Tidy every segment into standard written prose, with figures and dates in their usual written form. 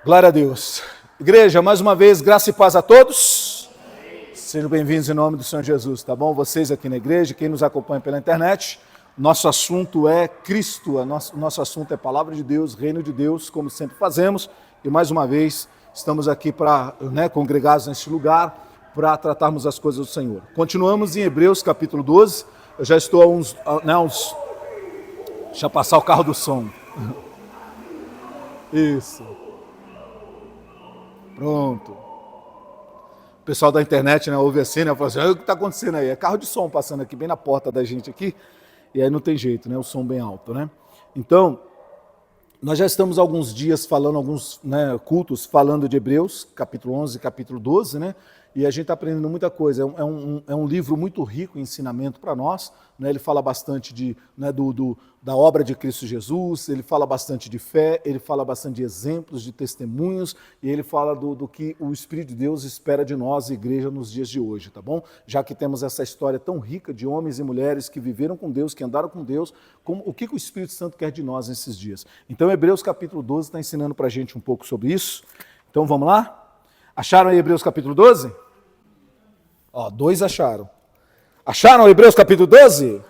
Glória a Deus. Igreja, mais uma vez, graça e paz a todos. Sejam bem-vindos em nome do Senhor Jesus, tá bom? Vocês aqui na igreja, quem nos acompanha pela internet, nosso assunto é Cristo, nosso assunto é Palavra de Deus, Reino de Deus, como sempre fazemos. E mais uma vez, estamos aqui congregados neste lugar, para tratarmos as coisas do Senhor. Continuamos em Hebreus capítulo 12, eu já estou Deixa eu passar o carro do som. Isso. Pronto. O pessoal da internet, ouve assim, fala assim, o que está acontecendo aí? É carro de som passando aqui, bem na porta da gente aqui, e aí não tem jeito, o som bem alto, Então, nós já estamos há alguns dias falando, alguns cultos, falando de Hebreus, capítulo 11 e capítulo 12, e a gente está aprendendo muita coisa. É um livro muito rico em ensinamento para nós, Ele fala bastante da obra de Cristo Jesus, ele fala bastante de fé, ele fala bastante de exemplos, de testemunhos, e ele fala do que o Espírito de Deus espera de nós, igreja, nos dias de hoje, tá bom? Já que temos essa história tão rica de homens e mulheres que viveram com Deus, que andaram com Deus, o que o Espírito Santo quer de nós nesses dias. Então, Hebreus capítulo 12 está ensinando para a gente um pouco sobre isso. Então, vamos lá? Acharam aí Hebreus capítulo 12? Dois acharam. Acharam Hebreus capítulo 12?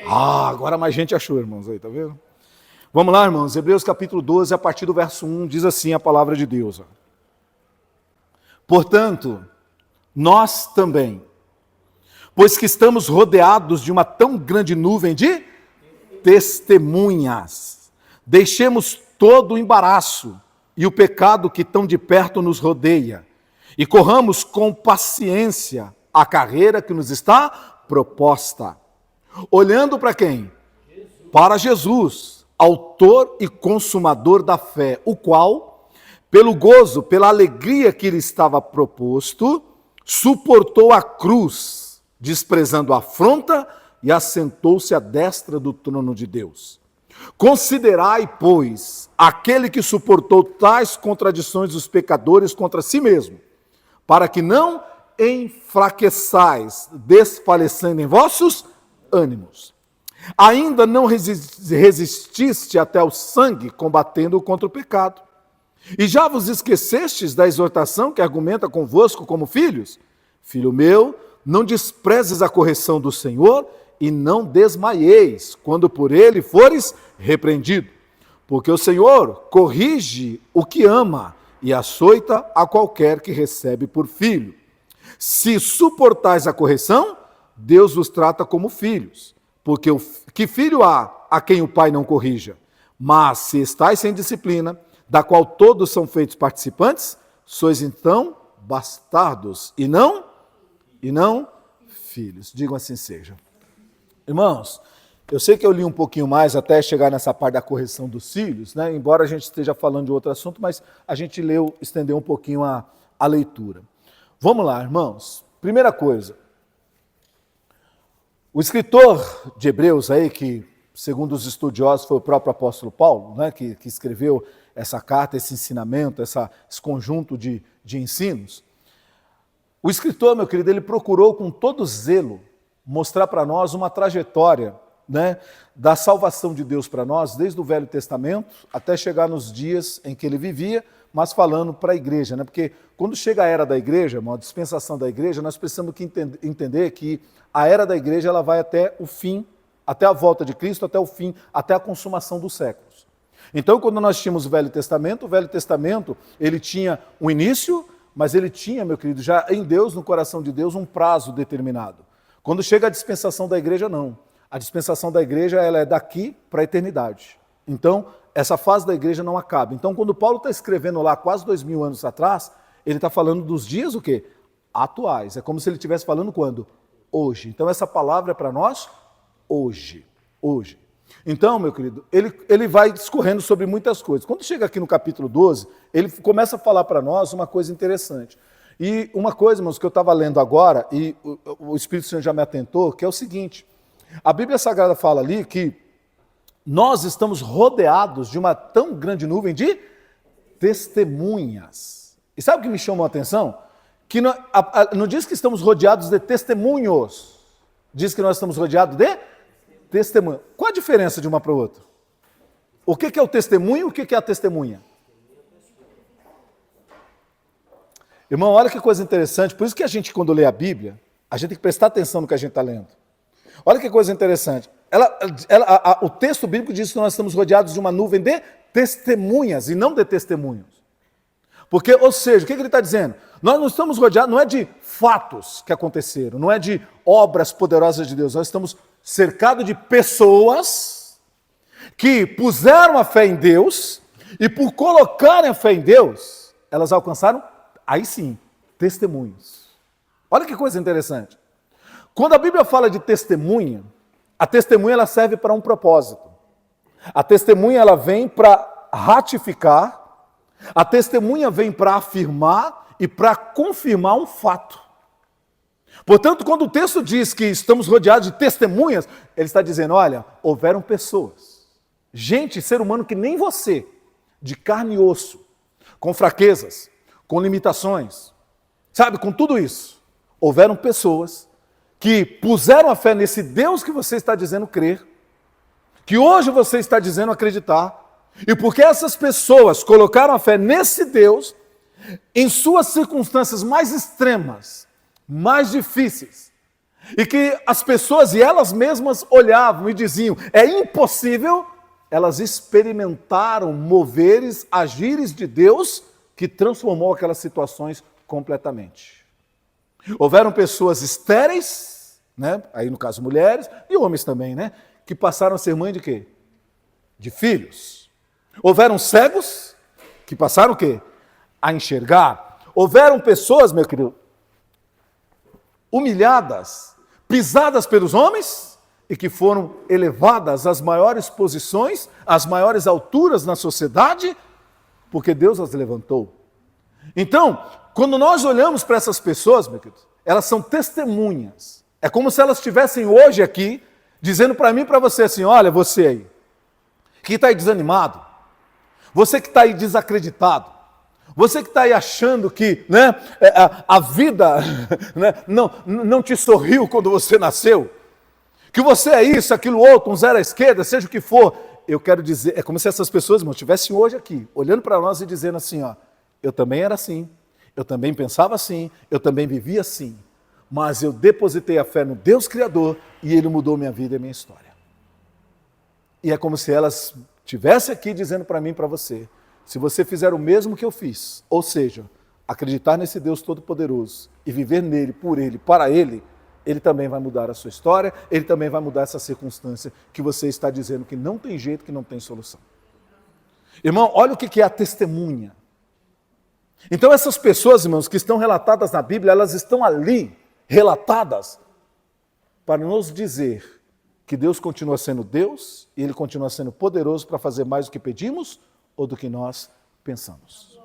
Agora mais gente achou, irmãos, aí, tá vendo? Vamos lá, irmãos, Hebreus capítulo 12, a partir do verso 1, diz assim a palavra de Deus. Portanto, nós também, pois que estamos rodeados de uma tão grande nuvem de testemunhas, deixemos todo o embaraço e o pecado que tão de perto nos rodeia, e corramos com paciência a carreira que nos está proposta. Olhando para quem? Jesus. Para Jesus, autor e consumador da fé, o qual, pelo gozo, pela alegria que lhe estava proposto, suportou a cruz, desprezando a afronta, e assentou-se à destra do trono de Deus. Considerai, pois, aquele que suportou tais contradições dos pecadores contra si mesmo, para que não enfraqueçais, desfalecendo em vossos ânimos. Ainda não resististe até o sangue, combatendo contra o pecado. E já vos esquecestes da exortação que argumenta convosco como filhos? Filho meu, não desprezes a correção do Senhor e não desmaieis, quando por ele fores repreendido. Porque o Senhor corrige o que ama e açoita a qualquer que recebe por filho. Se suportais a correção, Deus vos trata como filhos, porque que filho há a quem o pai não corrija? Mas se estáis sem disciplina, da qual todos são feitos participantes, sois então bastardos e não filhos. Digam assim seja. Irmãos, eu sei que eu li um pouquinho mais até chegar nessa parte da correção dos filhos, embora a gente esteja falando de outro assunto, mas a gente estendeu um pouquinho a leitura. Vamos lá, irmãos. Primeira coisa, o escritor de Hebreus aí, que segundo os estudiosos foi o próprio apóstolo Paulo, que escreveu essa carta, esse ensinamento, esse conjunto de ensinos. O escritor, meu querido, ele procurou com todo zelo mostrar para nós uma trajetória da salvação de Deus para nós, desde o Velho Testamento até chegar nos dias em que ele vivia, mas falando para a igreja, Porque quando chega a era da igreja, a dispensação da igreja, nós precisamos entender que a era da igreja ela vai até o fim, até a volta de Cristo, até o fim, até a consumação dos séculos. Então, quando nós tínhamos o Velho Testamento ele tinha um início, mas ele tinha, meu querido, já em Deus, no coração de Deus, um prazo determinado. Quando chega a dispensação da igreja, não. A dispensação da igreja ela é daqui para a eternidade. Então, essa fase da igreja não acaba. Então, quando Paulo está escrevendo lá, quase 2000 anos atrás, ele está falando dos dias o quê? Atuais. É como se ele estivesse falando quando? Hoje. Então, essa palavra é para nós hoje. Hoje. Então, meu querido, ele vai discorrendo sobre muitas coisas. Quando chega aqui no capítulo 12, ele começa a falar para nós uma coisa interessante. E uma coisa, irmãos, que eu estava lendo agora, e o Espírito Santo já me atentou, que é o seguinte: a Bíblia Sagrada fala ali que nós estamos rodeados de uma tão grande nuvem de testemunhas. E sabe o que me chamou a atenção? Que não diz que estamos rodeados de testemunhos, diz que nós estamos rodeados de testemunha. Qual a diferença de uma para outra? O que é o testemunho e o que é a testemunha? Irmão, olha que coisa interessante. Por isso que a gente, quando lê a Bíblia, a gente tem que prestar atenção no que a gente está lendo. Olha que coisa interessante. O texto bíblico diz que nós estamos rodeados de uma nuvem de testemunhas e não de testemunhos. Porque, ou seja, o que ele está dizendo? Nós não estamos rodeados, não é de fatos que aconteceram, não é de obras poderosas de Deus. Nós estamos cercados de pessoas que puseram a fé em Deus e por colocarem a fé em Deus, elas alcançaram, aí sim, testemunhos. Olha que coisa interessante. Quando a Bíblia fala de testemunha, a testemunha ela serve para um propósito. A testemunha ela vem para ratificar, a testemunha vem para afirmar e para confirmar um fato. Portanto, quando o texto diz que estamos rodeados de testemunhas, ele está dizendo, olha, houveram pessoas, gente, ser humano que nem você, de carne e osso, com fraquezas, com limitações, sabe, com tudo isso, houveram pessoas que puseram a fé nesse Deus que você está dizendo crer, que hoje você está dizendo acreditar, e porque essas pessoas colocaram a fé nesse Deus, em suas circunstâncias mais extremas, mais difíceis, e que as pessoas e elas mesmas olhavam e diziam, é impossível, elas experimentaram moveres, agires de Deus que transformou aquelas situações completamente. Houveram pessoas estéreis, né? Aí no caso mulheres, e homens também, né? Que passaram a ser mãe de quê? De filhos. Houveram cegos, que passaram o quê? A enxergar. Houveram pessoas, meu querido, humilhadas, pisadas pelos homens, e que foram elevadas às maiores posições, às maiores alturas na sociedade, porque Deus as levantou. Então, quando nós olhamos para essas pessoas, meu querido, elas são testemunhas. É como se elas estivessem hoje aqui, dizendo para mim e para você assim, olha, você aí, que está aí desanimado, você que está aí desacreditado, você que está aí achando que, né, a vida né, não te sorriu quando você nasceu, que você é isso, aquilo outro, um zero à esquerda, seja o que for, eu quero dizer, é como se essas pessoas, irmão, estivessem hoje aqui, olhando para nós e dizendo assim, ó, eu também era assim, eu também pensava assim, eu também vivia assim, mas eu depositei a fé no Deus Criador e Ele mudou minha vida e minha história. E é como se elas estivessem aqui dizendo para mim e para você, se você fizer o mesmo que eu fiz, ou seja, acreditar nesse Deus Todo-Poderoso e viver nele, por Ele, para Ele, Ele também vai mudar a sua história, Ele também vai mudar essa circunstância que você está dizendo que não tem jeito, que não tem solução. Irmão, olha o que é a testemunha. Então essas pessoas, irmãos, que estão relatadas na Bíblia, elas estão ali, relatadas, para nos dizer que Deus continua sendo Deus, e Ele continua sendo poderoso para fazer mais do que pedimos, ou do que nós pensamos.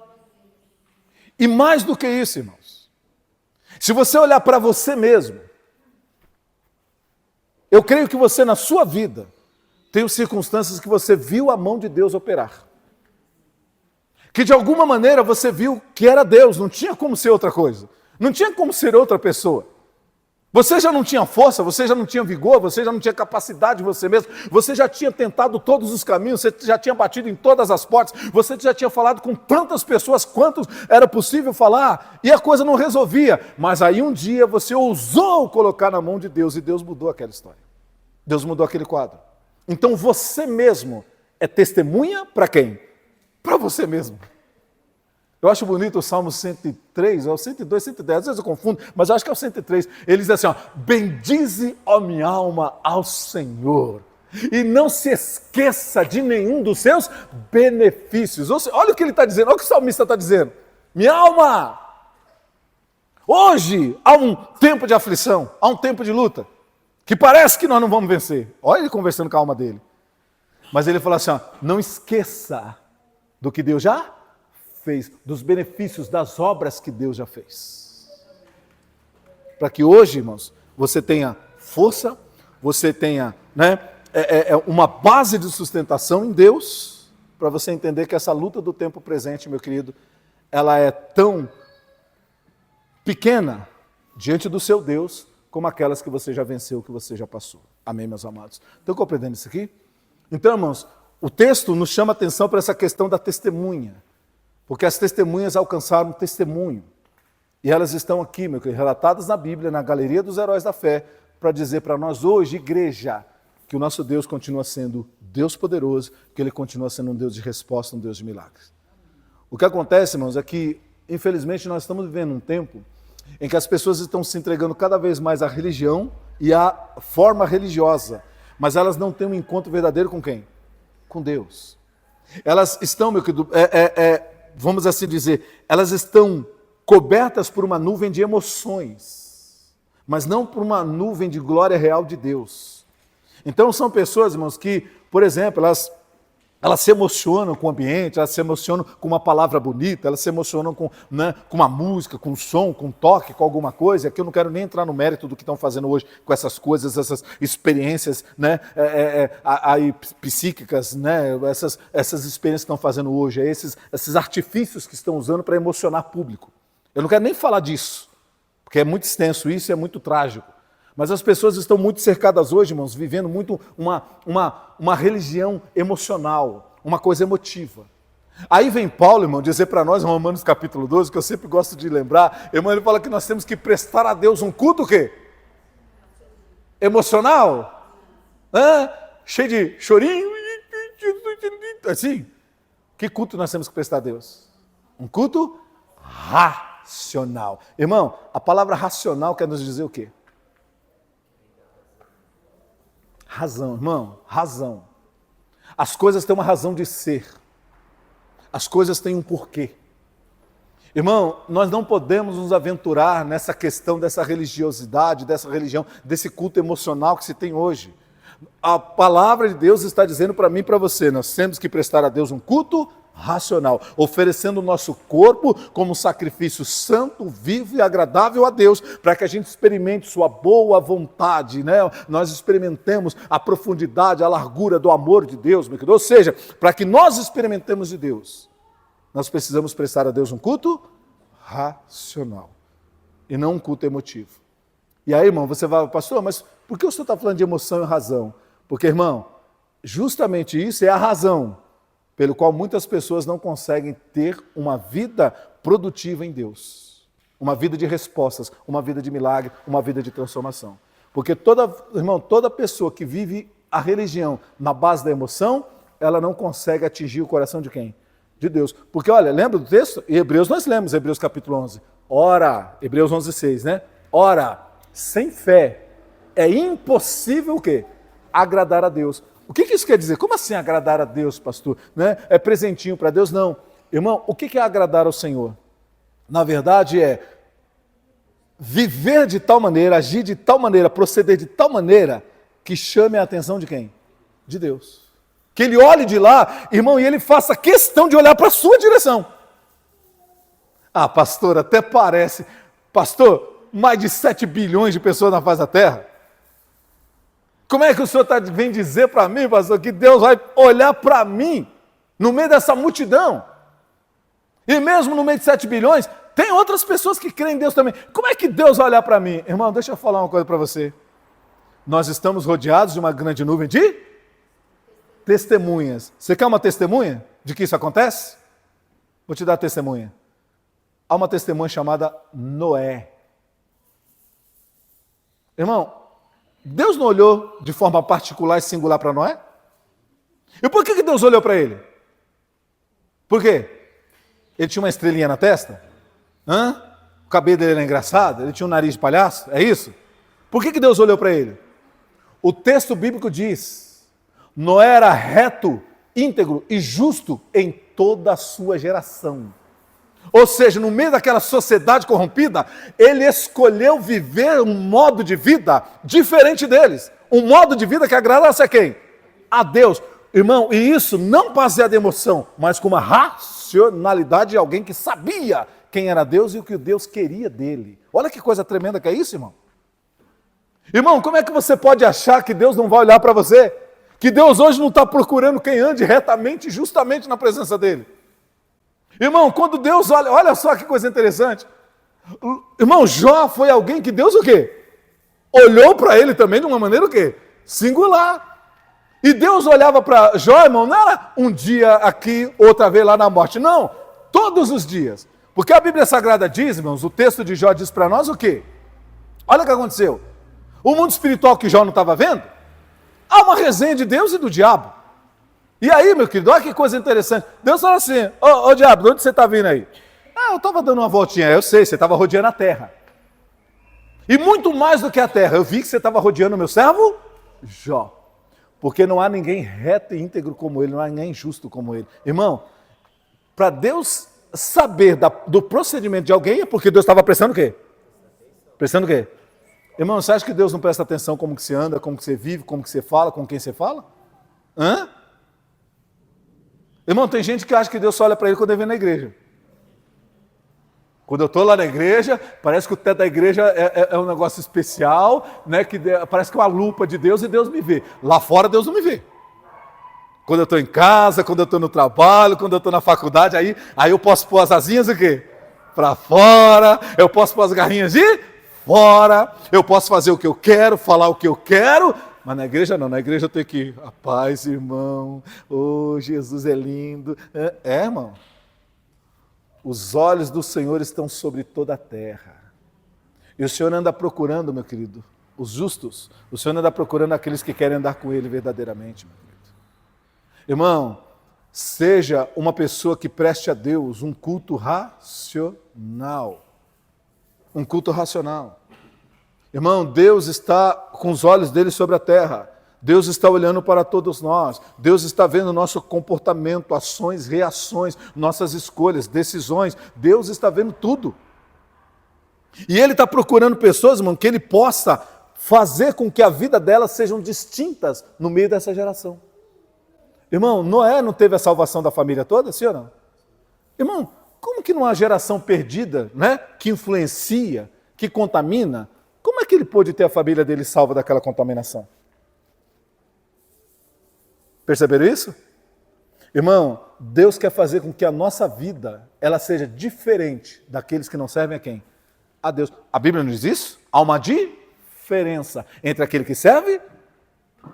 E mais do que isso, irmãos, se você olhar para você mesmo, eu creio que você na sua vida tem circunstâncias que você viu a mão de Deus operar. Que de alguma maneira você viu que era Deus, não tinha como ser outra coisa. Não tinha como ser outra pessoa. Você já não tinha força, você já não tinha vigor, você já não tinha capacidade de você mesmo, você já tinha tentado todos os caminhos, você já tinha batido em todas as portas, você já tinha falado com tantas pessoas quantos era possível falar, e a coisa não resolvia. Mas aí um dia você ousou colocar na mão de Deus e Deus mudou aquela história. Deus mudou aquele quadro. Então você mesmo é testemunha para quem? Para você mesmo. Eu acho bonito o Salmo 103, é o 102, 110, às vezes eu confundo, mas eu acho que é o 103. Ele diz assim, ó, bendize, ó minha alma, ao Senhor, e não se esqueça de nenhum dos seus benefícios. Olha o que ele está dizendo, olha o que o salmista está dizendo. Minha alma, hoje há um tempo de aflição, há um tempo de luta, que parece que nós não vamos vencer. Olha ele conversando com a alma dele. Mas ele fala assim, ó, não esqueça do que Deus já fez, dos benefícios, das obras que Deus já fez. Para que hoje, irmãos, você tenha força, você tenha, né, uma base de sustentação em Deus, para você entender que essa luta do tempo presente, meu querido, ela é tão pequena diante do seu Deus, como aquelas que você já venceu, que você já passou. Amém, meus amados? Estão compreendendo isso aqui? Então, irmãos, o texto nos chama a atenção para essa questão da testemunha, porque as testemunhas alcançaram testemunho. E elas estão aqui, meu querido, relatadas na Bíblia, na galeria dos heróis da fé, para dizer para nós hoje, igreja, que o nosso Deus continua sendo Deus poderoso, que Ele continua sendo um Deus de resposta, um Deus de milagres. O que acontece, irmãos, é que, infelizmente, nós estamos vivendo um tempo em que as pessoas estão se entregando cada vez mais à religião e à forma religiosa, mas elas não têm um encontro verdadeiro com quem? Com Deus. Elas estão, meu querido, vamos assim dizer, elas estão cobertas por uma nuvem de emoções, mas não por uma nuvem de glória real de Deus. Então são pessoas, irmãos, que, por exemplo, elas se emocionam com o ambiente, elas se emocionam com uma palavra bonita, elas se emocionam com uma música, com um som, com um toque, com alguma coisa, que eu não quero nem entrar no mérito do que estão fazendo hoje com essas coisas, essas experiências aí, psíquicas, essas experiências que estão fazendo hoje, esses artifícios que estão usando para emocionar público. Eu não quero nem falar disso, porque é muito extenso isso e é muito trágico. Mas as pessoas estão muito cercadas hoje, irmãos, vivendo muito uma religião emocional, uma coisa emotiva. Aí vem Paulo, irmão, dizer para nós, em Romanos capítulo 12, que eu sempre gosto de lembrar, irmão, ele fala que nós temos que prestar a Deus um culto o quê? Emocional? Cheio de chorinho, assim. Que culto nós temos que prestar a Deus? Um culto racional. Irmão, a palavra racional quer nos dizer o quê? Razão, irmão, razão. As coisas têm uma razão de ser. As coisas têm um porquê. Irmão, nós não podemos nos aventurar nessa questão dessa religiosidade, dessa religião, desse culto emocional que se tem hoje. A palavra de Deus está dizendo para mim e para você, nós temos que prestar a Deus um culto racional, oferecendo o nosso corpo como um sacrifício santo, vivo e agradável a Deus, para que a gente experimente sua boa vontade, Nós experimentemos a profundidade, a largura do amor de Deus, meu querido. Ou seja, para que nós experimentemos de Deus, nós precisamos prestar a Deus um culto racional e não um culto emotivo. E aí, irmão, você vai, pastor, mas por que o senhor está falando de emoção e razão? Porque, irmão, justamente isso é a razão pelo qual muitas pessoas não conseguem ter uma vida produtiva em Deus. Uma vida de respostas, uma vida de milagre, uma vida de transformação. Porque toda pessoa que vive a religião na base da emoção, ela não consegue atingir o coração de quem? De Deus. Porque, olha, lembra do texto? Em Hebreus nós lemos, Hebreus capítulo 11. Ora, Hebreus 11:6, né? Ora, sem fé é impossível o quê? Agradar a Deus. O que isso quer dizer? Como assim agradar a Deus, pastor? É presentinho para Deus? Não. Irmão, o que é agradar ao Senhor? Na verdade é viver de tal maneira, agir de tal maneira, proceder de tal maneira que chame a atenção de quem? De Deus. Que ele olhe de lá, irmão, e ele faça questão de olhar para a sua direção. Ah, pastor, até parece. Pastor, mais de 7 bilhões de pessoas na face da terra. Como é que o senhor vem dizer para mim, pastor, que Deus vai olhar para mim no meio dessa multidão? E mesmo no meio de 7 bilhões, tem outras pessoas que creem em Deus também. Como é que Deus vai olhar para mim? Irmão, deixa eu falar uma coisa para você. Nós estamos rodeados de uma grande nuvem de testemunhas. Você quer uma testemunha de que isso acontece? Vou te dar a testemunha. Há uma testemunha chamada Noé. Irmão, Deus não olhou de forma particular e singular para Noé? E por que Deus olhou para ele? Por quê? Ele tinha uma estrelinha na testa? O cabelo dele era engraçado? Ele tinha um nariz de palhaço? É isso? Por que Deus olhou para ele? O texto bíblico diz: Noé era reto, íntegro e justo em toda a sua geração. Ou seja, no meio daquela sociedade corrompida, ele escolheu viver um modo de vida diferente deles. Um modo de vida que agradasse a quem? A Deus. Irmão, e isso não baseado em emoção, mas com uma racionalidade de alguém que sabia quem era Deus e o que Deus queria dele. Olha que coisa tremenda que é isso, irmão. Irmão, como é que você pode achar que Deus não vai olhar para você? Que Deus hoje não está procurando quem ande retamente e justamente na presença dele? Irmão, quando Deus olha só que coisa interessante. Irmão, Jó foi alguém que Deus o quê? Olhou para ele também de uma maneira o quê? Singular. E Deus olhava para Jó, irmão, não era um dia aqui, outra vez lá na morte. Não, todos os dias. Porque a Bíblia Sagrada diz, irmãos, o texto de Jó diz para nós o quê? Olha o que aconteceu. O mundo espiritual que Jó não estava vendo, há uma resenha de Deus e do diabo. E aí, meu querido, olha que coisa interessante. Deus fala assim, ô diabo, de onde você está vindo aí? Ah, eu estava dando uma voltinha, eu sei, você estava rodeando a terra. E muito mais do que a terra, eu vi que você estava rodeando o meu servo Jó. Porque não há ninguém reto e íntegro como ele, não há ninguém justo como ele. Irmão, para Deus saber do procedimento de alguém, é porque Deus estava prestando o quê? Prestando o quê? Irmão, você acha que Deus não presta atenção como que você anda, como que você vive, como que você fala, com quem você fala? Hã? Irmão, tem gente que acha que Deus só olha para ele quando ele vem na igreja. Quando eu estou lá na igreja, parece que o teto da igreja é um negócio especial, né? Parece que é uma lupa de Deus e Deus me vê. Lá fora Deus não me vê. Quando eu estou em casa, quando eu estou no trabalho, quando eu estou na faculdade, aí eu posso pôr as asinhas o quê? Para fora, eu posso pôr as garrinhas de fora, eu posso fazer o que eu quero, falar o que eu quero, mas na igreja não, na igreja eu tenho que, a paz, irmão, Jesus é lindo. Irmão. Os olhos do Senhor estão sobre toda a terra. E o Senhor anda procurando, meu querido, os justos. O Senhor anda procurando aqueles que querem andar com Ele verdadeiramente, meu querido. Irmão, seja uma pessoa que preste a Deus um culto racional. Um culto racional. Irmão, Deus está com os olhos dele sobre a terra. Deus está olhando para todos nós. Deus está vendo nosso comportamento, ações, reações, nossas escolhas, decisões. Deus está vendo tudo. E Ele está procurando pessoas, irmão, que Ele possa fazer com que a vida delas sejam distintas no meio dessa geração. Irmão, Noé não teve a salvação da família toda, sim ou não? Irmão, como que numa geração perdida, né, que influencia, que contamina, como é que ele pôde ter a família dele salva daquela contaminação? Perceberam isso? Irmão, Deus quer fazer com que a nossa vida ela seja diferente daqueles que não servem a quem? A Deus. A Bíblia não diz isso? Há uma diferença entre aquele que serve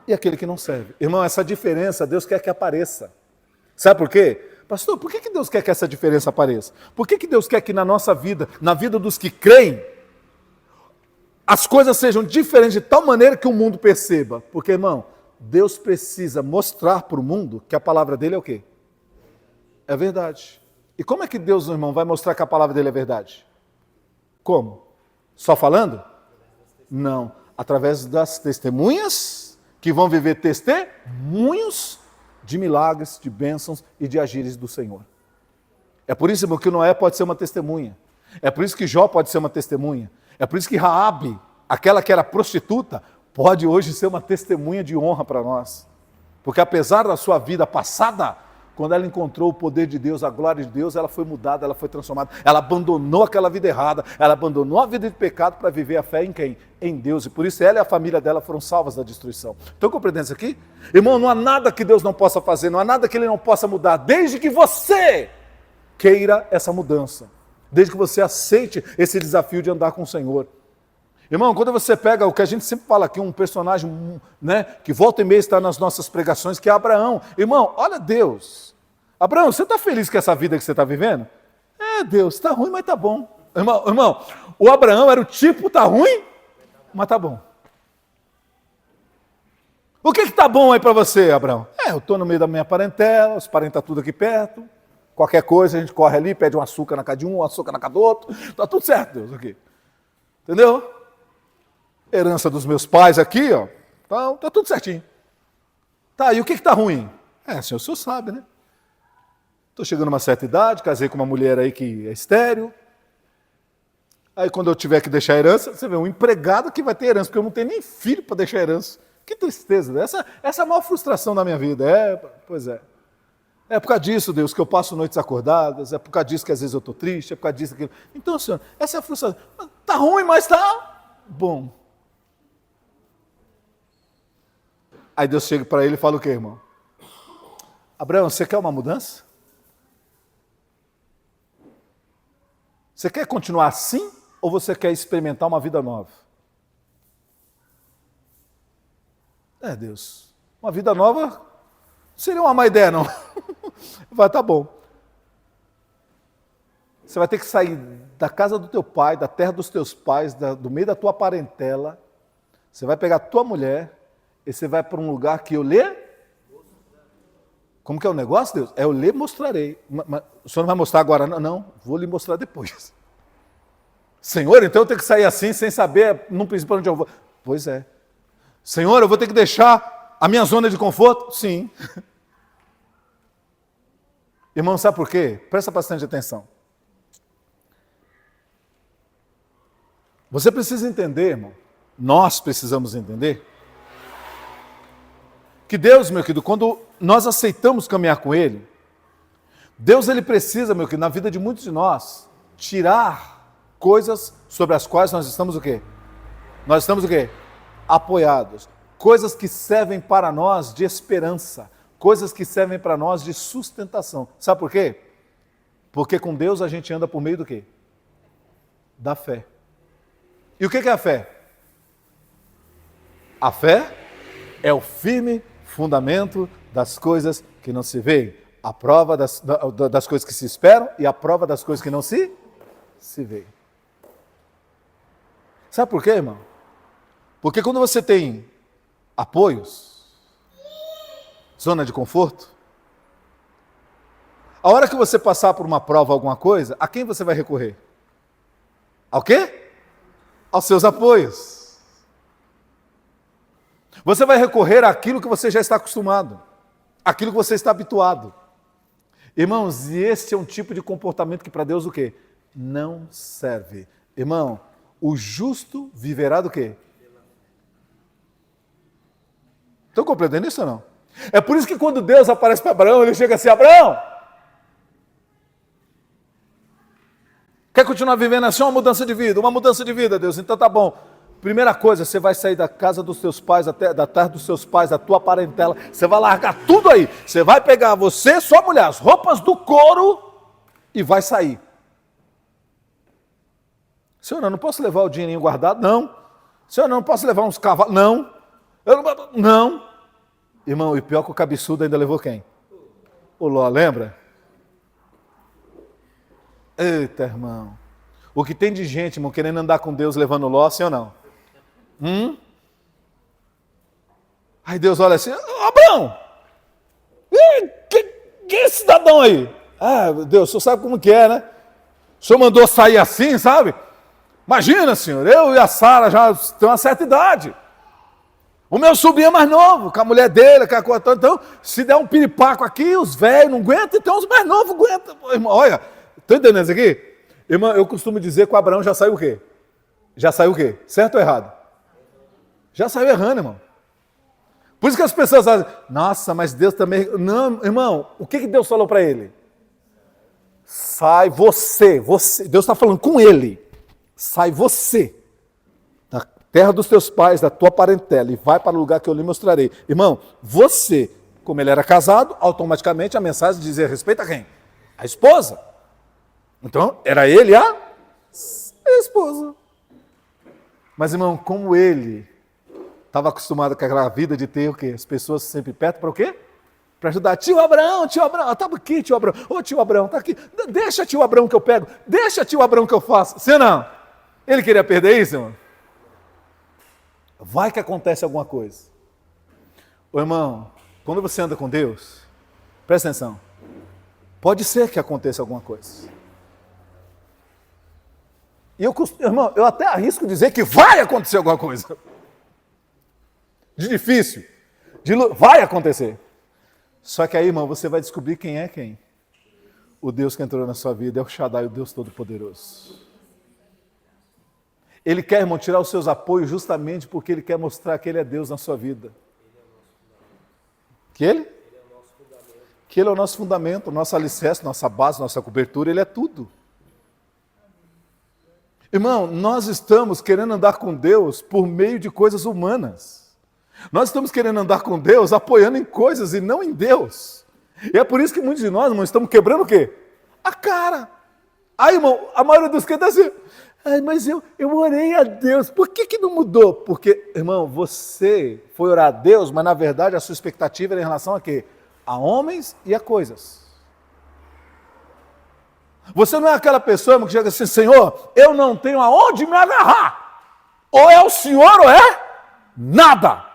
e aquele que não serve. Irmão, essa diferença Deus quer que apareça. Sabe por quê? Pastor, por que Deus quer que essa diferença apareça? Por que Deus quer que na nossa vida, na vida dos que creem, as coisas sejam diferentes de tal maneira que o mundo perceba? Porque, irmão, Deus precisa mostrar para o mundo que a palavra dele é o quê? É verdade. E como é que Deus, irmão, vai mostrar que a palavra dele é verdade? Como? Só falando? Não. Através das testemunhas que vão viver testemunhos de milagres, de bênçãos e de agires do Senhor. É por isso, irmão, que Noé pode ser uma testemunha. É por isso que Jó pode ser uma testemunha. É por isso que Raabe, aquela que era prostituta, pode hoje ser uma testemunha de honra para nós. Porque apesar da sua vida passada, quando ela encontrou o poder de Deus, a glória de Deus, ela foi mudada, ela foi transformada. Ela abandonou aquela vida errada, ela abandonou a vida de pecado para viver a fé em quem? Em Deus. E por isso ela e a família dela foram salvas da destruição. Estão compreendendo isso aqui? Irmão, não há nada que Deus não possa fazer, não há nada que Ele não possa mudar, desde que você queira essa mudança. Desde que você aceite esse desafio de andar com o Senhor. Irmão, quando você pega o que a gente sempre fala aqui, um personagem, né, que volta e meia está nas nossas pregações, que é Abraão. Irmão, olha Deus. Abraão, você está feliz com essa vida que você está vivendo? É, Deus, está ruim, mas está bom. Irmão, o Abraão era o tipo, está ruim, mas está bom. O que está bom aí para você, Abraão? Eu estou no meio da minha parentela, os parentes estão tudo aqui perto. Qualquer coisa, a gente corre ali, pede um açúcar na casa de um açúcar na casa do outro. Está tudo certo, Deus, aqui. Entendeu? Herança dos meus pais aqui, ó. Tá tudo certinho. Tá, e o que está ruim? Senhor, o senhor sabe, né? Estou chegando a uma certa idade, casei com uma mulher aí que é estéril. Aí quando eu tiver que deixar herança, você vê, um empregado que vai ter herança, porque eu não tenho nem filho para deixar herança. Que tristeza, né? Essa é a maior frustração da minha vida. Pois é. É por causa disso, Deus, que eu passo noites acordadas, é por causa disso que às vezes eu estou triste, é por causa disso, aquilo. Então, Senhor, essa é a frustração. Está ruim, mas está bom. Aí Deus chega para ele e fala o quê, irmão? Abraão, você quer uma mudança? Você quer continuar assim ou você quer experimentar uma vida nova? Deus, uma vida nova não seria uma má ideia, não. Vai, tá bom. Você vai ter que sair da casa do teu pai, da terra dos teus pais, do meio da tua parentela. Você vai pegar a tua mulher e você vai para um lugar que eu lhe... Como que é o negócio, Deus? Eu lhe mostrarei. O senhor não vai mostrar agora? Não, não, vou lhe mostrar depois. Senhor, então eu tenho que sair assim, sem saber, não princípio para onde eu vou. Pois é. Senhor, eu vou ter que deixar a minha zona de conforto? Sim. Irmão, sabe por quê? Presta bastante atenção. Você precisa entender, irmão, nós precisamos entender, que Deus, meu querido, quando nós aceitamos caminhar com Ele, Deus, Ele precisa, meu querido, na vida de muitos de nós, tirar coisas sobre as quais nós estamos o quê? Nós estamos o quê? Apoiados. Coisas que servem para nós de esperança, coisas que servem para nós de sustentação. Sabe por quê? Porque com Deus a gente anda por meio do quê? Da fé. E o que é a fé? A fé é o firme fundamento das coisas que não se veem, a prova das coisas que se esperam e a prova das coisas que não se veem. Sabe por quê, irmão? Porque quando você tem apoios, zona de conforto, a hora que você passar por uma prova, alguma coisa, a quem você vai recorrer? Ao quê? Aos seus apoios. Você vai recorrer àquilo que você já está acostumado, àquilo que você está habituado. Irmãos, e esse é um tipo de comportamento que para Deus o quê? Não serve. Irmão, o justo viverá do quê? Estão compreendendo isso ou não? É por isso que quando Deus aparece para Abraão, ele chega assim, Abraão, quer continuar vivendo assim, uma mudança de vida, Deus? Então tá bom. Primeira coisa, você vai sair da casa dos seus pais, da terra dos seus pais, da tua parentela, você vai largar tudo aí. Você vai pegar você, sua mulher, as roupas do couro e vai sair. Senhor, eu não posso levar o dinheirinho guardado? Não. Senhor, eu não posso levar uns cavalos? Não. Não. Irmão, e pior que o cabeçudo ainda levou quem? O Ló, lembra? Eita, irmão. O que tem de gente, irmão, querendo andar com Deus levando Ló, sim ou não? Aí Deus olha assim, Abraão, que é esse cidadão aí? Ah, Deus, o senhor sabe como que é, né? O senhor mandou sair assim, sabe? Imagina, senhor, eu e a Sara já temos uma certa idade. O meu sobrinho é mais novo, com a mulher dele, com a coisa toda. Então, se der um piripaco aqui, os velhos não aguentam, então os mais novos aguentam. Irmão, olha, estão entendendo isso aqui? Irmão, eu costumo dizer que o Abraão já saiu o quê? Já saiu o quê? Certo ou errado? Já saiu errando, irmão. Por isso que as pessoas dizem, nossa, mas Deus também... Não, irmão, o que Deus falou para ele? Sai você. Deus está falando com ele. Sai você da terra dos teus pais, da tua parentela, e vai para o lugar que eu lhe mostrarei. Irmão, você, como ele era casado, automaticamente a mensagem dizia respeito a quem? A esposa. Então, era ele a esposa. Mas, irmão, como ele estava acostumado com aquela vida de ter o quê? As pessoas sempre perto para o quê? Para ajudar. Tio Abraão, tá aqui, tio Abraão. Ô, tio Abraão, tá aqui. Deixa tio Abraão que eu pego. Deixa tio Abraão que eu faço. Sim ou não? Ele queria perder isso, irmão? Vai que acontece alguma coisa. Ô, irmão, quando você anda com Deus, presta atenção. Pode ser que aconteça alguma coisa. E irmão, eu até arrisco dizer que vai acontecer alguma coisa. De difícil. Vai acontecer. Só que aí, irmão, você vai descobrir quem é quem. O Deus que entrou na sua vida é o Shaddai, o Deus Todo-Poderoso. Ele quer, irmão, tirar os seus apoios justamente porque ele quer mostrar que ele é Deus na sua vida. Que ele? Que ele é o nosso fundamento, o nosso alicerce, nossa base, nossa cobertura, ele é tudo. Irmão, nós estamos querendo andar com Deus por meio de coisas humanas. Nós estamos querendo andar com Deus apoiando em coisas e não em Deus. E é por isso que muitos de nós, irmão, estamos quebrando o quê? A cara. Aí, irmão, a maioria dos que assim, mas eu orei a Deus, por que não mudou? Porque, irmão, você foi orar a Deus, mas na verdade a sua expectativa era em relação a quê? A homens e a coisas. Você não é aquela pessoa, irmão, que chega assim, Senhor, eu não tenho aonde me agarrar. Ou é o Senhor ou é nada.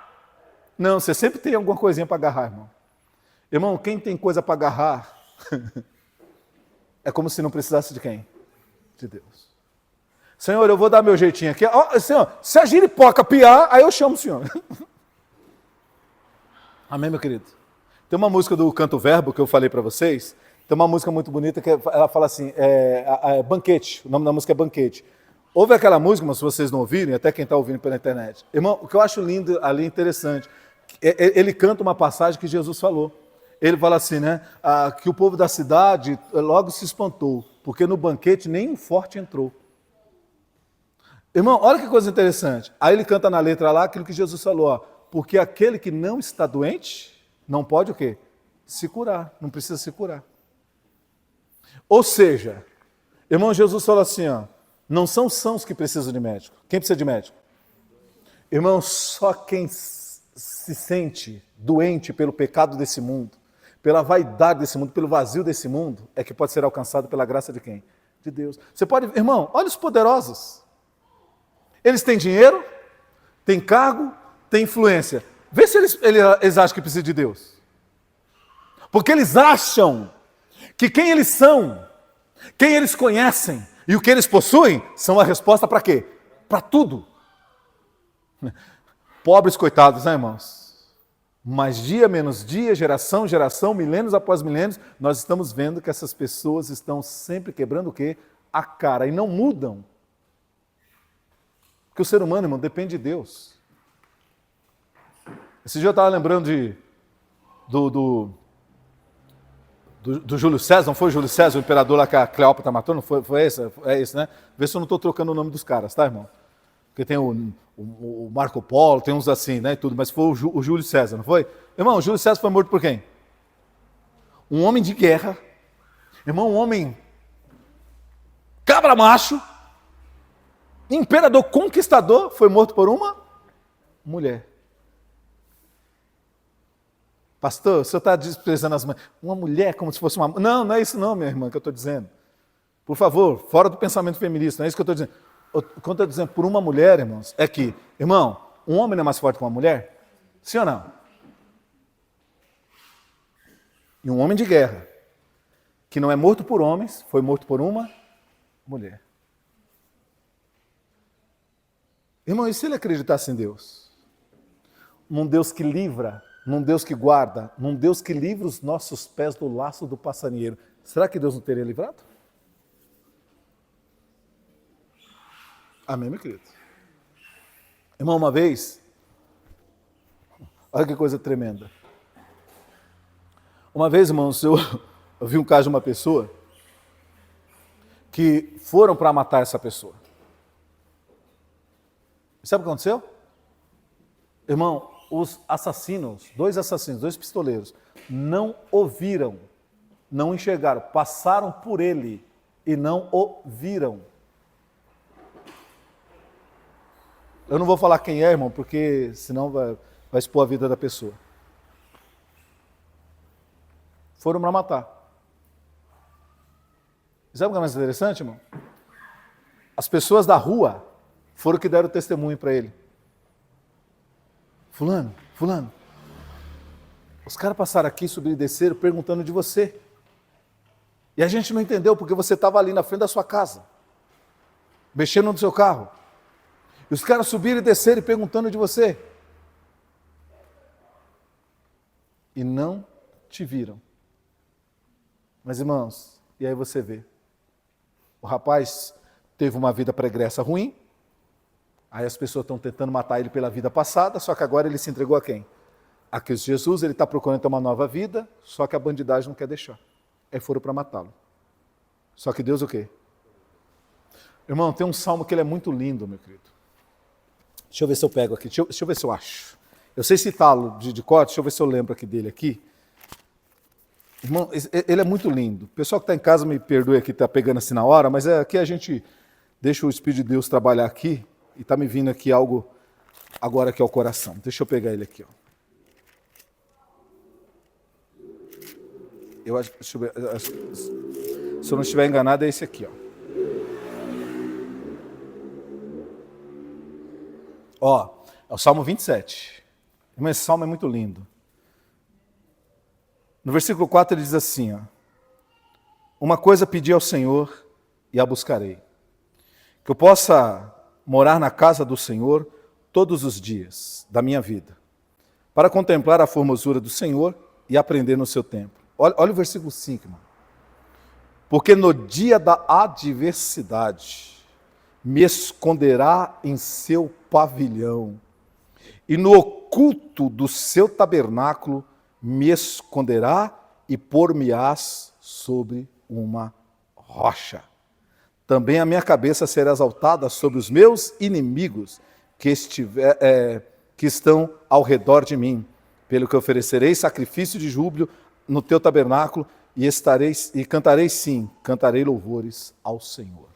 Não, você sempre tem alguma coisinha para agarrar, irmão. Irmão, quem tem coisa para agarrar, é como se não precisasse de quem? De Deus. Senhor, eu vou dar meu jeitinho aqui. Oh, Senhor, se a giripoca piar, aí eu chamo o Senhor. Amém, meu querido? Tem uma música do Canto Verbo que eu falei para vocês. Tem uma música muito bonita que ela fala assim, Banquete. O nome da música é Banquete. Ouve aquela música, mas se vocês não ouvirem, até quem está ouvindo pela internet. Irmão, o que eu acho lindo ali, interessante, ele canta uma passagem que Jesus falou. Ele fala assim, né? Que o povo da cidade logo se espantou, porque no banquete nem um forte entrou. Irmão, olha que coisa interessante. Aí ele canta na letra lá aquilo que Jesus falou, ó, porque aquele que não está doente, não pode o quê? Se curar, não precisa se curar. Ou seja, irmão, Jesus falou assim, ó, não são os sãos que precisam de médico. Quem precisa de médico? Irmão, só quem se sente doente pelo pecado desse mundo, pela vaidade desse mundo, pelo vazio desse mundo, é que pode ser alcançado pela graça de quem? De Deus. Você pode, irmão, olha os poderosos. Eles têm dinheiro, têm cargo, têm influência. Vê se eles acham que precisam de Deus. Porque eles acham que quem eles são, quem eles conhecem e o que eles possuem são a resposta para quê? Para tudo. Pobres coitados, né, irmãos? Mas dia menos dia, geração, geração, milênios após milênios, nós estamos vendo que essas pessoas estão sempre quebrando o quê? A cara e não mudam. Porque o ser humano, irmão, depende de Deus. Esse dia eu estava lembrando do Júlio César, não foi o Júlio César, o imperador lá que a Cleópatra matou? Não foi esse? É esse, né? Vê se eu não estou trocando o nome dos caras, tá, irmão? Porque tem o Marco Polo, tem uns assim, né, e tudo, mas foi o Júlio César, não foi? Irmão, o Júlio César foi morto por quem? Um homem de guerra, irmão, um homem cabra macho, imperador conquistador, foi morto por uma mulher. Pastor, o senhor está desprezando as mães. Uma mulher como se fosse uma... Não, não é isso não, minha irmã, que eu estou dizendo. Por favor, fora do pensamento feminista, não é isso que eu estou dizendo. Quando eu estou dizendo por uma mulher, irmãos, é que, irmão, um homem não é mais forte que uma mulher? Sim ou não? E um homem de guerra, que não é morto por homens, foi morto por uma mulher. Irmão, e se ele acreditasse em Deus? Num Deus que livra, num Deus que guarda, num Deus que livra os nossos pés do laço do passarinheiro, será que Deus não teria livrado? Amém, meu querido? Irmão, uma vez, olha que coisa tremenda. Uma vez, irmãos, eu vi um caso de uma pessoa que foram para matar essa pessoa. Sabe o que aconteceu? Irmão, os assassinos, dois pistoleiros, não ouviram, não enxergaram, passaram por ele e não o viram. Eu não vou falar quem é, irmão, porque senão vai expor a vida da pessoa. Foram para matar. Sabe o que é mais interessante, irmão? As pessoas da rua foram que deram testemunho para ele. Fulano, os caras passaram aqui, subiram e desceram, perguntando de você. E a gente não entendeu, porque você estava ali na frente da sua casa, mexendo no seu carro. E os caras subiram e desceram perguntando de você. E não te viram. Mas, irmãos, e aí você vê. O rapaz teve uma vida pregressa ruim. Aí as pessoas estão tentando matar ele pela vida passada, só que agora ele se entregou a quem? A Cristo Jesus, ele está procurando ter uma nova vida, só que a bandidagem não quer deixar. Aí foram para matá-lo. Só que Deus o quê? Irmão, tem um salmo que ele é muito lindo, meu querido. Deixa eu ver se eu pego aqui, deixa eu ver se eu acho. Eu sei citá-lo de cor, deixa eu ver se eu lembro aqui dele aqui. Irmão, ele é muito lindo. O pessoal que está em casa me perdoe aqui, está pegando assim na hora, mas aqui a gente deixa o Espírito de Deus trabalhar aqui e está me vindo aqui algo agora aqui ao coração. Deixa eu pegar ele aqui, ó. Deixa eu ver, Se eu não estiver enganado, é esse aqui, ó. Ó, é o Salmo 27. Mas esse salmo é muito lindo. No versículo 4 ele diz assim, ó: uma coisa pedi ao Senhor e a buscarei, que eu possa morar na casa do Senhor todos os dias da minha vida, para contemplar a formosura do Senhor e aprender no seu templo. Olha o versículo 5, irmão. Porque no dia da adversidade me esconderá em seu pavilhão, e no oculto do seu tabernáculo me esconderá e pôr-me-ás sobre uma rocha. Também a minha cabeça será exaltada sobre os meus inimigos que estão ao redor de mim, pelo que oferecerei sacrifício de júbilo no teu tabernáculo e cantarei louvores ao Senhor.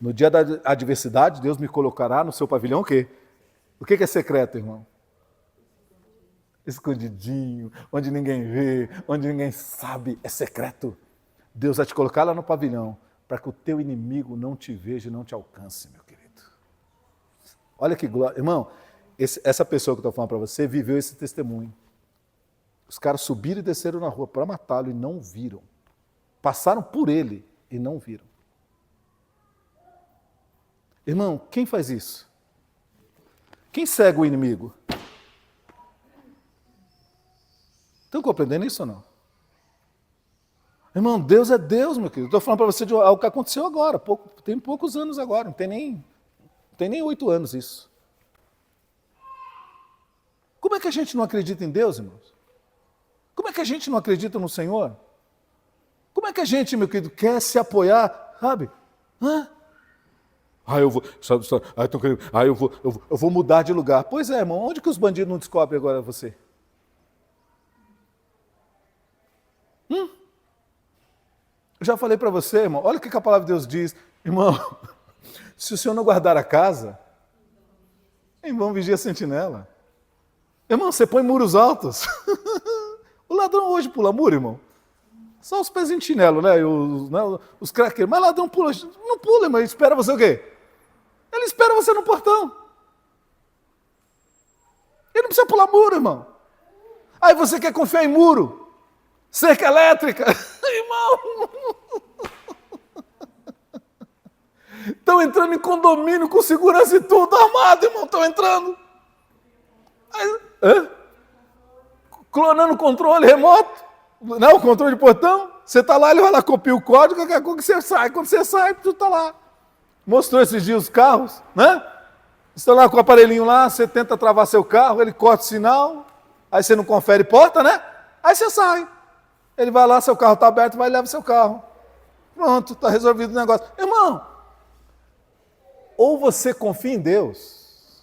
No dia da adversidade, Deus me colocará no seu pavilhão o quê? O que é secreto, irmão? Escondidinho, onde ninguém vê, onde ninguém sabe, é secreto. Deus vai te colocar lá no pavilhão, para que o teu inimigo não te veja e não te alcance, meu querido. Olha que glória. Irmão, essa pessoa que eu estou falando para você viveu esse testemunho. Os caras subiram e desceram na rua para matá-lo e não viram. Passaram por ele e não viram. Irmão, quem faz isso? Quem cega o inimigo? Estão compreendendo isso ou não? Irmão, Deus é Deus, meu querido. Estou falando para você de algo que aconteceu agora. Tem poucos anos agora. Não tem nem 8 anos isso. Como é que a gente não acredita em Deus, irmãos? Como é que a gente não acredita no Senhor? Como é que a gente, meu querido, quer se apoiar, sabe? Eu vou mudar de lugar. Pois é, irmão, onde que os bandidos não descobrem agora você? Eu já falei para você, irmão, olha o que a palavra de Deus diz. Irmão, se o Senhor não guardar a casa, em vão vigia a sentinela. Irmão, você põe muros altos. O ladrão hoje pula muro, irmão. Só os pezinhos de chinelo, né? Os craqueiros. Mas ladrão pula. Não pula, irmão. Ele espera você o quê? Ele espera você no portão. Ele não precisa pular muro, irmão. Aí você quer confiar em muro. Cerca elétrica. Irmão. Estão entrando em condomínio com segurança e tudo armado, irmão. Estão entrando. Clonando o controle remoto. Não, o controle de portão. Você está lá, ele vai lá, copia o código, qualquer coisa que você sai. Quando você sai, tudo está lá. Mostrou esses dias os carros, né? Você está lá com o aparelhinho lá, você tenta travar seu carro, ele corta o sinal, aí você não confere porta, né? Aí você sai. Ele vai lá, seu carro está aberto, vai e leva seu carro. Pronto, está resolvido o negócio. Irmão, ou você confia em Deus,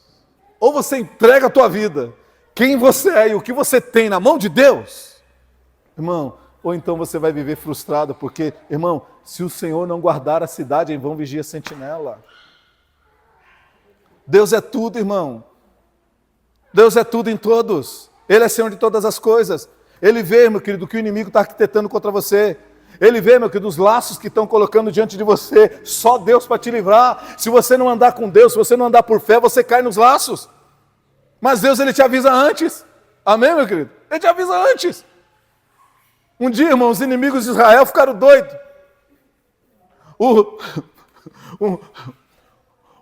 ou você entrega a tua vida, quem você é e o que você tem na mão de Deus, irmão, ou então você vai viver frustrado, porque, irmão, se o Senhor não guardar a cidade, em vão vigia a sentinela. Deus é tudo, irmão. Deus é tudo em todos. Ele é Senhor de todas as coisas. Ele vê, meu querido, que o inimigo está arquitetando contra você. Ele vê, meu querido, os laços que estão colocando diante de você. Só Deus para te livrar. Se você não andar com Deus, se você não andar por fé, você cai nos laços. Mas Deus, Ele te avisa antes. Amém, meu querido? Ele te avisa antes. Um dia, irmão, os inimigos de Israel ficaram doidos.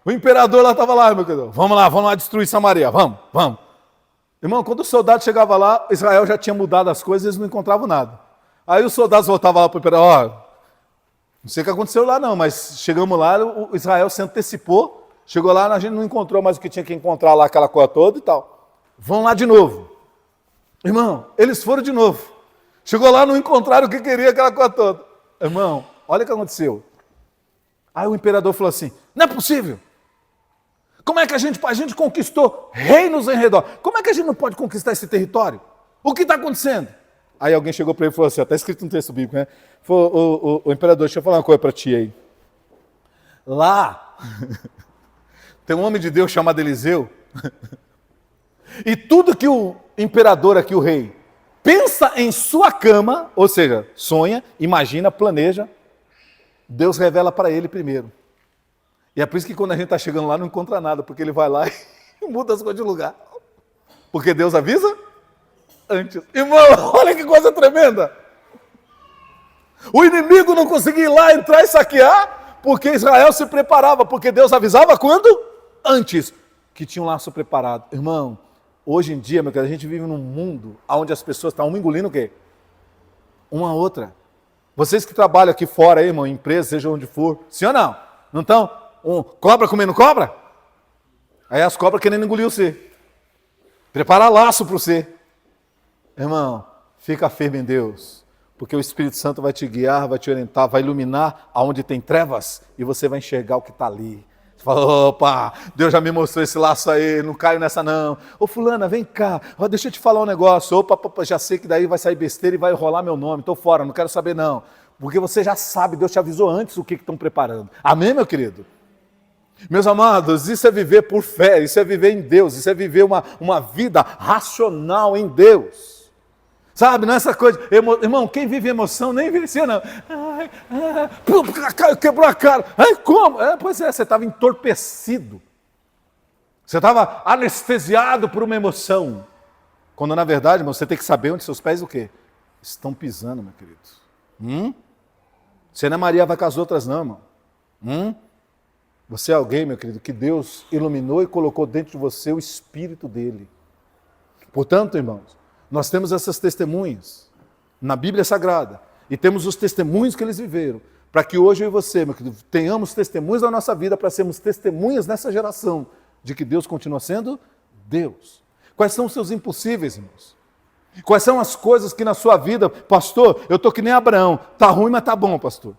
O imperador lá estava lá, meu querido. Vamos lá destruir Samaria. Vamos. Irmão, quando os soldados chegavam lá, Israel já tinha mudado as coisas, eles não encontravam nada. Aí os soldados voltavam lá para o imperador. Não sei o que aconteceu lá não, mas chegamos lá, o Israel se antecipou. Chegou lá, a gente não encontrou mais o que tinha que encontrar lá, aquela coisa toda e tal. Vão lá de novo. Irmão, eles foram de novo. Chegou lá, não encontraram o que queria, aquela coisa toda. Irmão, olha o que aconteceu. Aí o imperador falou assim, não é possível. Como é que a gente conquistou reinos em redor? Como é que a gente não pode conquistar esse território? O que está acontecendo? Aí alguém chegou para ele e falou assim, está escrito no texto bíblico, né? Falou, o imperador, deixa eu falar uma coisa para ti aí. Lá, tem um homem de Deus chamado Eliseu, e tudo que o imperador aqui, o rei, pensa em sua cama, ou seja, sonha, imagina, planeja, Deus revela para ele primeiro. E é por isso que quando a gente está chegando lá não encontra nada, porque ele vai lá e muda as coisas de lugar. Porque Deus avisa antes. Irmão, olha que coisa tremenda. O inimigo não conseguia ir lá, entrar e saquear, porque Israel se preparava, porque Deus avisava quando? Antes, que tinha um laço preparado. Irmão, hoje em dia, meu querido, a gente vive num mundo onde as pessoas estão uma engolindo o quê? Uma a outra. Vocês que trabalham aqui fora, aí, irmão, em empresa, seja onde for, sim ou não? Não estão? Cobra comendo cobra? Aí as cobras querendo engolir você. Prepara laço para você. Irmão, fica firme em Deus, porque o Espírito Santo vai te guiar, vai te orientar, vai iluminar aonde tem trevas e você vai enxergar o que está ali. Você fala, opa, Deus já me mostrou esse laço aí, não caio nessa não. Ô fulana, vem cá, deixa eu te falar um negócio. Opa, já sei que daí vai sair besteira e vai rolar meu nome, estou fora, não quero saber não. Porque você já sabe, Deus te avisou antes o que estão preparando. Amém, meu querido? Meus amados, isso é viver por fé, isso é viver em Deus, isso é viver uma vida racional em Deus. Sabe, não é essa coisa, irmão, quem vive emoção nem vivencia não. Quebrou a cara. Ai, como? Pois é, você estava entorpecido. Você estava anestesiado por uma emoção. Quando na verdade, irmão, você tem que saber onde seus pés o quê? Estão pisando, meu querido. Você não é Maria vai com as outras não, irmão. Você é alguém, meu querido, que Deus iluminou e colocou dentro de você o Espírito dele. Portanto, irmãos, nós temos essas testemunhas na Bíblia Sagrada e temos os testemunhos que eles viveram, para que hoje eu e você, meu querido, tenhamos testemunhos da nossa vida, para sermos testemunhas nessa geração de que Deus continua sendo Deus. Quais são os seus impossíveis, irmãos? Quais são as coisas que na sua vida, pastor, eu estou que nem Abraão, está ruim, mas está bom, pastor.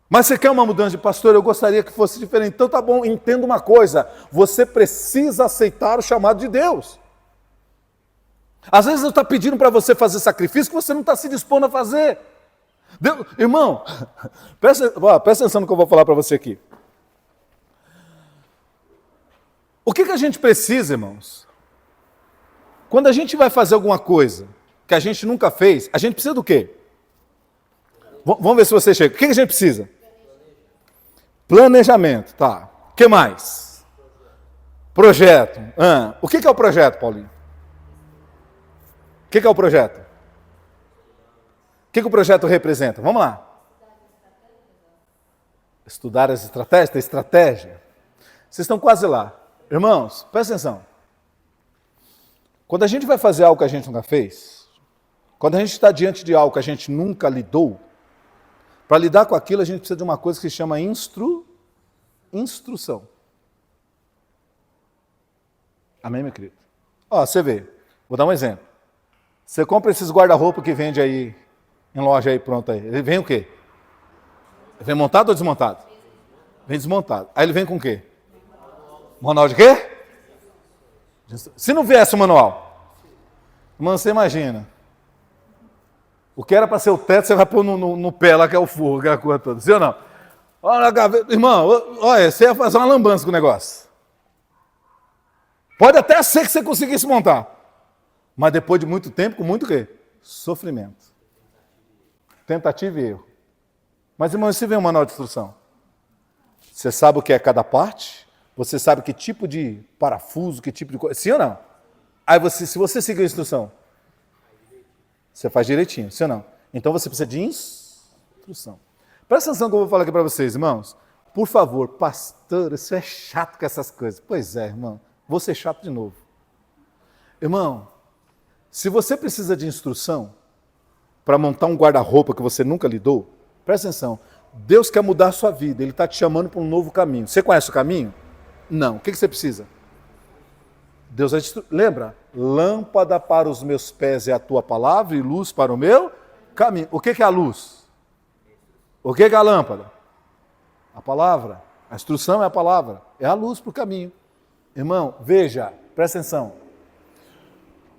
Mas você quer uma mudança de pastor? Eu gostaria que fosse diferente. Então tá bom, entenda uma coisa. Você precisa aceitar o chamado de Deus. Às vezes Deus está pedindo para você fazer sacrifício que você não está se dispondo a fazer. Deus, irmão, presta atenção no que eu vou falar para você aqui. O que a gente precisa, irmãos? Quando a gente vai fazer alguma coisa que a gente nunca fez, a gente precisa do quê? Vamos ver se você chega. O que a gente precisa? Planejamento, tá. O que mais? Projeto. O que é o projeto, Paulinho? O que é o projeto? O que o projeto representa? Vamos lá. Estudar as estratégias, a estratégia. Vocês estão quase lá. Irmãos, presta atenção. Quando a gente vai fazer algo que a gente nunca fez, quando a gente está diante de algo que a gente nunca lidou, para lidar com aquilo, a gente precisa de uma coisa que se chama instrução. Amém, meu querido? Você vê, vou dar um exemplo. Você compra esses guarda-roupa que vende aí, em loja aí, pronto aí. Ele vem o quê? Ele vem montado ou desmontado? Vem desmontado. Aí ele vem com o quê? Manual de quê? Se não viesse o manual, irmão, você imagina. O que era para ser o teto, você vai pôr no pé lá, que é o forro, aquela coisa toda. Sim ou não? Olha a gaveta. Irmão, olha, você ia fazer uma lambança com o negócio. Pode até ser que você conseguisse montar. Mas depois de muito tempo, com muito o quê? Sofrimento. Tentativa e erro. Mas, irmão, você vê um manual de instrução. Você sabe o que é cada parte? Você sabe que tipo de parafuso, que tipo de coisa. Sim ou não? Aí se você seguir a instrução, você faz direitinho, sim ou não? Então você precisa de instrução. Presta atenção no que eu vou falar aqui para vocês, irmãos. Por favor, pastor, isso é chato com essas coisas. Pois é, irmão, vou ser chato de novo. Irmão, se você precisa de instrução para montar um guarda-roupa que você nunca lidou, presta atenção. Deus quer mudar a sua vida, Ele está te chamando para um novo caminho. Você conhece o caminho? Não. O que você precisa? Deus vai te... Lembra? Lâmpada para os meus pés é a tua palavra e luz para o meu caminho. O que é a luz? O que é a lâmpada? A palavra. A instrução é a palavra. É a luz para o caminho. Irmão, veja, presta atenção.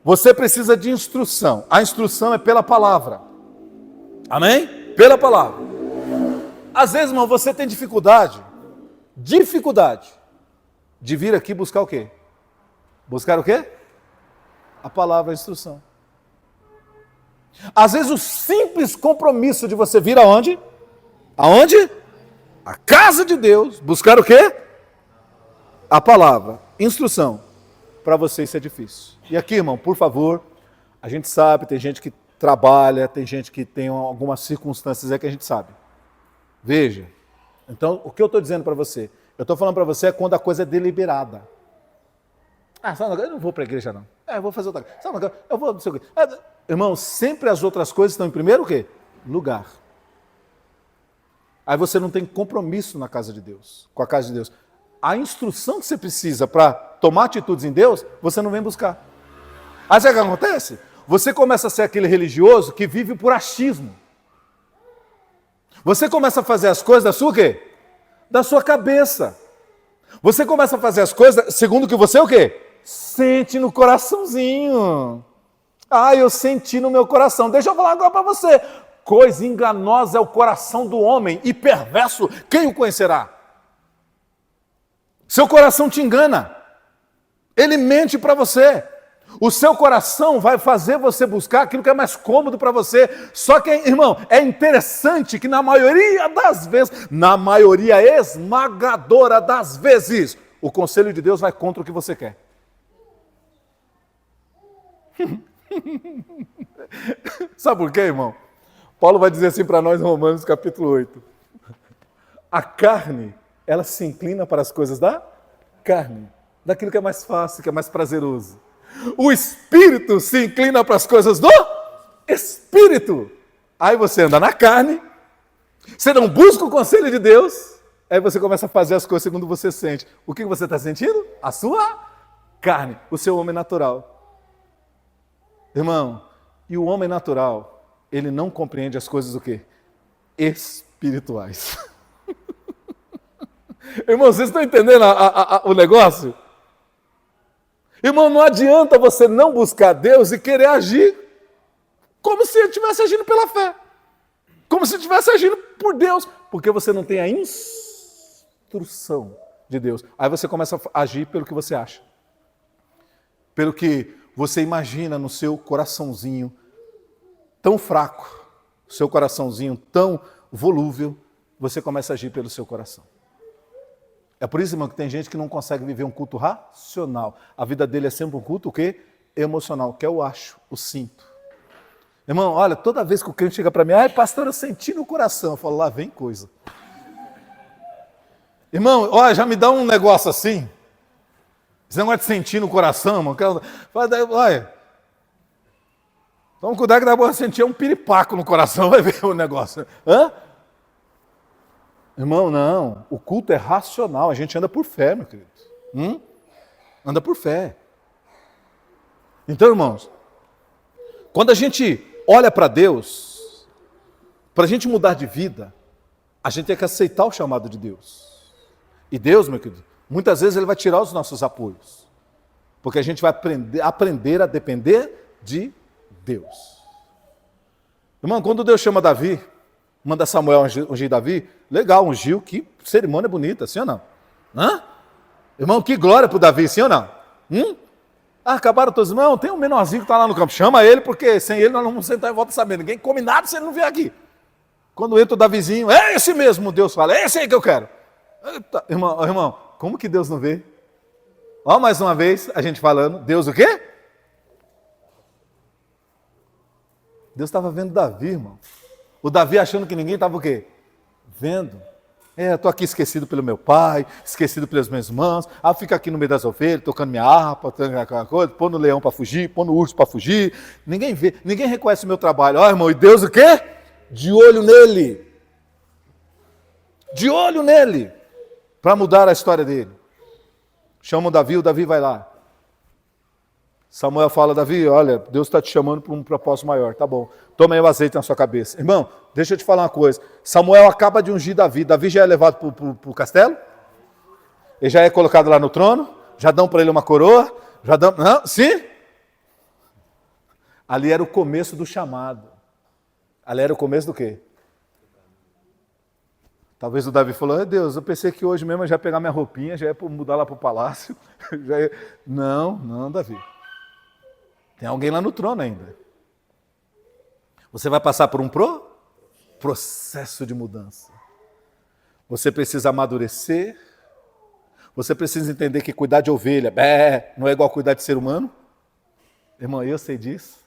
Você precisa de instrução. A instrução é pela palavra. Amém? Pela palavra. Às vezes, irmão, você tem dificuldade de vir aqui buscar o quê? Buscar o quê? A palavra, a instrução. Às vezes o simples compromisso de você vir aonde? Aonde? a casa de Deus, buscar o quê? A palavra, instrução. Para você isso é difícil. E aqui, irmão, por favor, a gente sabe, tem gente que trabalha, tem gente que tem algumas circunstâncias que a gente sabe. Veja, então o que eu estou dizendo para você? Eu estou falando para você quando a coisa é deliberada. Sabe, eu não vou para a igreja não. Eu vou fazer outra coisa. Sabe, eu vou não sei o quê. Irmão, sempre as outras coisas estão em primeiro o quê? Lugar. Aí você não tem compromisso na casa de Deus, com a casa de Deus. A instrução que você precisa para tomar atitudes em Deus, você não vem buscar. Aí sabe o que acontece? Você começa a ser aquele religioso que vive por achismo. Você começa a fazer as coisas da sua o quê? Da sua cabeça. Você começa a fazer as coisas segundo o que você o quê? Sente no coraçãozinho. Eu senti no meu coração. Deixa eu falar agora para você. Coisa enganosa é o coração do homem e perverso, quem o conhecerá? Seu coração te engana. Ele mente para você. O seu coração vai fazer você buscar aquilo que é mais cômodo para você. Só que, irmão, é interessante que na maioria das vezes, na maioria esmagadora das vezes, o conselho de Deus vai contra o que você quer. Sabe por quê, irmão? Paulo vai dizer assim para nós em Romanos capítulo 8. A carne, ela se inclina para as coisas da carne, daquilo que é mais fácil, que é mais prazeroso. O Espírito se inclina para as coisas do Espírito. Aí você anda na carne, você não busca o conselho de Deus, aí você começa a fazer as coisas segundo você sente. O que você está sentindo? A sua carne, o seu homem natural. Irmão, e o homem natural, ele não compreende as coisas o quê? Espirituais. Irmão, vocês estão entendendo o negócio? Irmão, não adianta você não buscar Deus e querer agir como se ele estivesse agindo pela fé. Como se estivesse agindo por Deus. Porque você não tem a instrução de Deus. Aí você começa a agir pelo que você acha. Pelo que você imagina no seu coraçãozinho tão fraco, seu coraçãozinho tão volúvel, você começa a agir pelo seu coração. É por isso, irmão, que tem gente que não consegue viver um culto racional. A vida dele é sempre um culto o quê? Emocional, que é o acho, o sinto. Irmão, olha, toda vez que o crente chega para mim, pastor, eu senti no coração. Eu falo, lá vem coisa. Irmão, olha, já me dá um negócio assim. Esse negócio de sentir no coração, irmão. Olha, vamos cuidar que dá para sentir um piripaco no coração, vai ver o negócio. Irmão, não. O culto é racional. A gente anda por fé, meu querido. Anda por fé. Então, irmãos, quando a gente olha para Deus, para a gente mudar de vida, a gente tem que aceitar o chamado de Deus. E Deus, meu querido, muitas vezes Ele vai tirar os nossos apoios. Porque a gente vai aprender a depender de Deus. Irmão, quando Deus chama Davi, manda Samuel ungir Davi, legal, ungiu, que cerimônia bonita, sim ou não? Irmão, que glória para o Davi, sim ou não? Acabaram todos, irmão, tem um menorzinho que está lá no campo, chama ele, porque sem ele nós não vamos sentar em volta sabendo, ninguém come nada se ele não vier aqui. Quando entra o Davizinho, é esse mesmo, Deus fala, é esse aí que eu quero. Eita, irmão, como que Deus não vê? Ó, mais uma vez, a gente falando, Deus o quê? Deus estava vendo Davi, irmão. O Davi achando que ninguém estava o quê? Vendo. Estou aqui esquecido pelo meu pai, esquecido pelos meus irmãos, fico aqui no meio das ovelhas, tocando minha harpa, tocando aquela coisa, pondo o leão para fugir, pondo o urso para fugir. Ninguém vê, ninguém reconhece o meu trabalho. Ó, irmão, e Deus o quê? De olho nele. De olho nele. Para mudar a história dele. Chama o Davi vai lá. Samuel fala, Davi, olha, Deus está te chamando para um propósito maior, tá bom. Toma aí o azeite na sua cabeça. Irmão, deixa eu te falar uma coisa. Samuel acaba de ungir Davi. Davi já é levado para o castelo? Ele já é colocado lá no trono? Já dão para ele uma coroa? Já dão... Não? Sim? Ali era o começo do chamado. Ali era o começo do quê? Talvez o Davi falou, Deus, eu pensei que hoje mesmo eu já ia pegar minha roupinha, já ia mudar lá para o palácio. Não, Davi. Tem alguém lá no trono ainda. Você vai passar por um processo de mudança. Você precisa amadurecer. Você precisa entender que cuidar de ovelha não é igual cuidar de ser humano. Irmão, eu sei disso.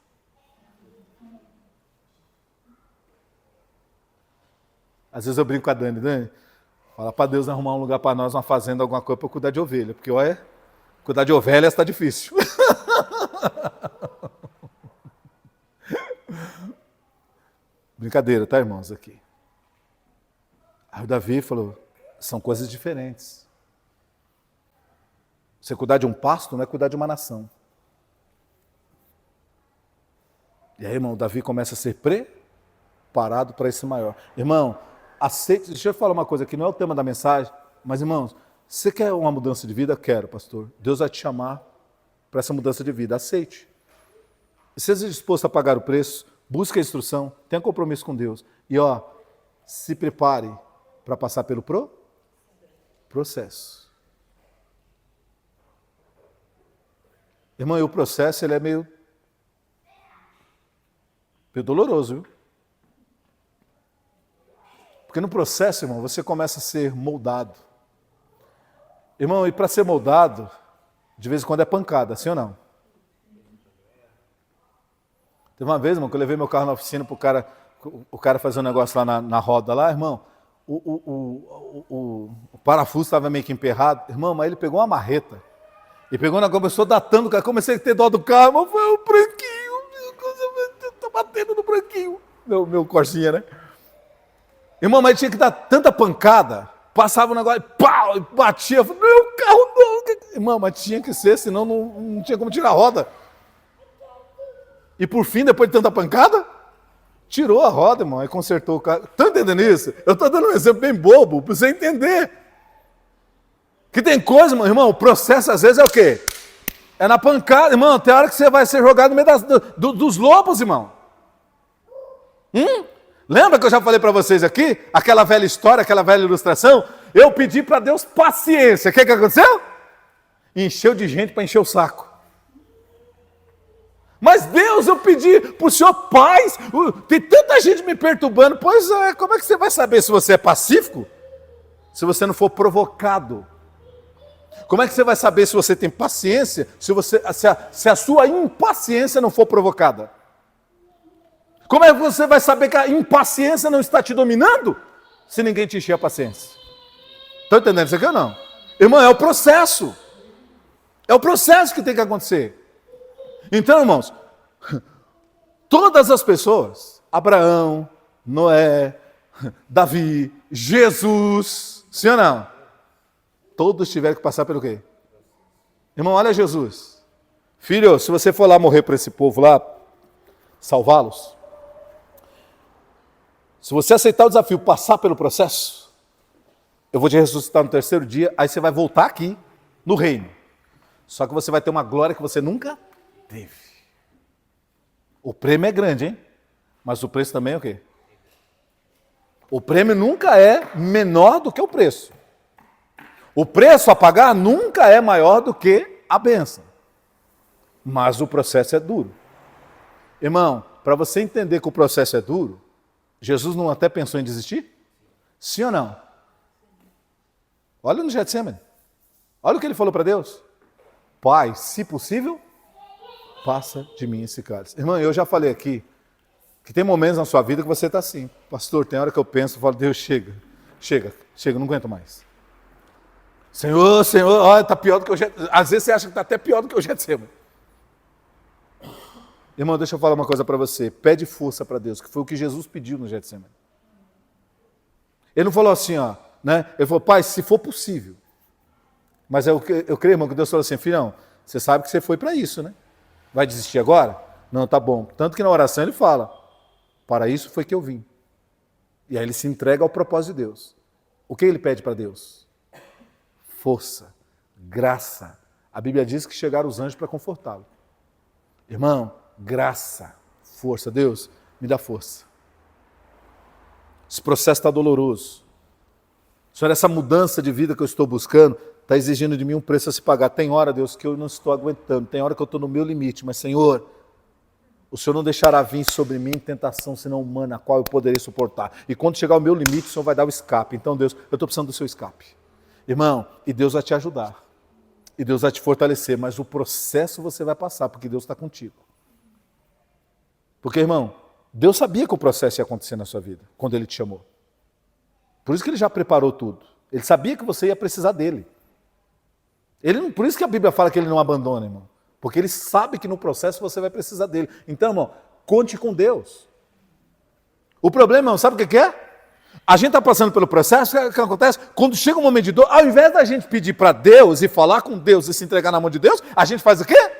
Às vezes eu brinco com a Dani, fala para Deus arrumar um lugar para nós, uma fazenda, alguma coisa para cuidar de ovelha, porque olha, cuidar de ovelha está difícil. Brincadeira, tá, irmãos, aqui. Aí o Davi falou, são coisas diferentes. Você cuidar de um pasto não é cuidar de uma nação. E aí, irmão, o Davi começa a ser preparado para esse maior. Irmão, aceite, deixa eu falar uma coisa aqui, não é o tema da mensagem, mas, irmãos, você quer uma mudança de vida? Quero, pastor. Deus vai te chamar para essa mudança de vida. Aceite. Seja disposto a pagar o preço, busque a instrução, tenha compromisso com Deus. E, se prepare para passar pelo processo. Irmão, e o processo, ele é meio doloroso, viu? Porque no processo, irmão, você começa a ser moldado. Irmão, e para ser moldado, de vez em quando é pancada, sim ou não? Teve uma vez, irmão, que eu levei meu carro na oficina para o cara fazer um negócio lá na roda lá, irmão. O parafuso estava meio que emperrado. Irmão, mas ele pegou uma marreta. E pegou começou datando o carro. Comecei a ter dó do carro, irmão, foi o branquinho. Estou batendo no branquinho. Meu Corsinha, né? Irmão, mas tinha que dar tanta pancada. Passava o negócio e pau, e batia. Eu falei, meu carro não. Irmão, mas tinha que ser, senão não tinha como tirar a roda. E por fim, depois de tanta pancada, tirou a roda, irmão, e consertou o carro. Estão entendendo isso? Eu estou dando um exemplo bem bobo, para você entender. Que tem coisa, irmão, o processo às vezes é o quê? É na pancada, irmão, tem hora que você vai ser jogado no meio dos lobos, irmão. Lembra que eu já falei para vocês aqui, aquela velha história, aquela velha ilustração? Eu pedi para Deus paciência, o que aconteceu? Encheu de gente para encher o saco. Mas Deus, eu pedi para o Senhor paz, tem tanta gente me perturbando. Pois é, como é que você vai saber se você é pacífico? Se você não for provocado. Como é que você vai saber se você tem paciência, se a sua impaciência não for provocada? Como é que você vai saber que a impaciência não está te dominando, se ninguém te encher a paciência? Estão entendendo isso aqui ou não? Irmão, é o processo. É o processo que tem que acontecer. Então, irmãos, todas as pessoas, Abraão, Noé, Davi, Jesus, sim ou não? Todos tiveram que passar pelo quê? Irmão, olha Jesus. Filho, se você for lá morrer para esse povo lá, salvá-los, se você aceitar o desafio, passar pelo processo, eu vou te ressuscitar no terceiro dia, aí você vai voltar aqui, no reino. Só que você vai ter uma glória que você nunca teve. O prêmio é grande, hein? Mas o preço também é o quê? O prêmio nunca é menor do que o preço. O preço a pagar nunca é maior do que a bênção. Mas o processo é duro. Irmão, para você entender que o processo é duro, Jesus não até pensou em desistir? Sim ou não? Olha no Getsemane. Olha o que ele falou para Deus. Pai, se possível, passa de mim esse cálice. Irmão, eu já falei aqui que tem momentos na sua vida que você está assim. Pastor, tem hora que eu penso, eu falo, Deus, chega, não aguento mais. Senhor, olha, está pior do que o Getsemane. Às vezes você acha que está até pior do que o Getsemane. Irmão, deixa eu falar uma coisa para você. Pede força para Deus, que foi o que Jesus pediu no Getsemane. Ele não falou assim, né? Ele falou, pai, se for possível. Mas eu creio, irmão, que Deus falou assim, filhão, você sabe que você foi para isso, né? Vai desistir agora? Não, tá bom. Tanto que na oração ele fala, para isso foi que eu vim. E aí ele se entrega ao propósito de Deus. O que ele pede para Deus? Força, graça. A Bíblia diz que chegaram os anjos para confortá-lo. Irmão, graça, força. Deus, me dá força. Esse processo está doloroso. Senhor, essa mudança de vida que eu estou buscando está exigindo de mim um preço a se pagar. Tem hora, Deus, que eu não estou aguentando. Tem hora que eu estou no meu limite. Mas, Senhor, o Senhor não deixará vir sobre mim tentação senão humana, a qual eu poderei suportar. E quando chegar ao meu limite, o Senhor vai dar o escape. Então, Deus, eu estou precisando do seu escape. Irmão, e Deus vai te ajudar. E Deus vai te fortalecer, mas o processo você vai passar, porque Deus está contigo. Porque, irmão, Deus sabia que o processo ia acontecer na sua vida, quando Ele te chamou. Por isso que Ele já preparou tudo. Ele sabia que você ia precisar dEle. Por isso que a Bíblia fala que Ele não abandona, irmão. Porque Ele sabe que no processo você vai precisar dEle. Então, irmão, conte com Deus. O problema, irmão, sabe o que é? A gente está passando pelo processo, o que acontece? Quando chega um momento de dor, ao invés da gente pedir para Deus e falar com Deus e se entregar na mão de Deus, a gente faz o quê?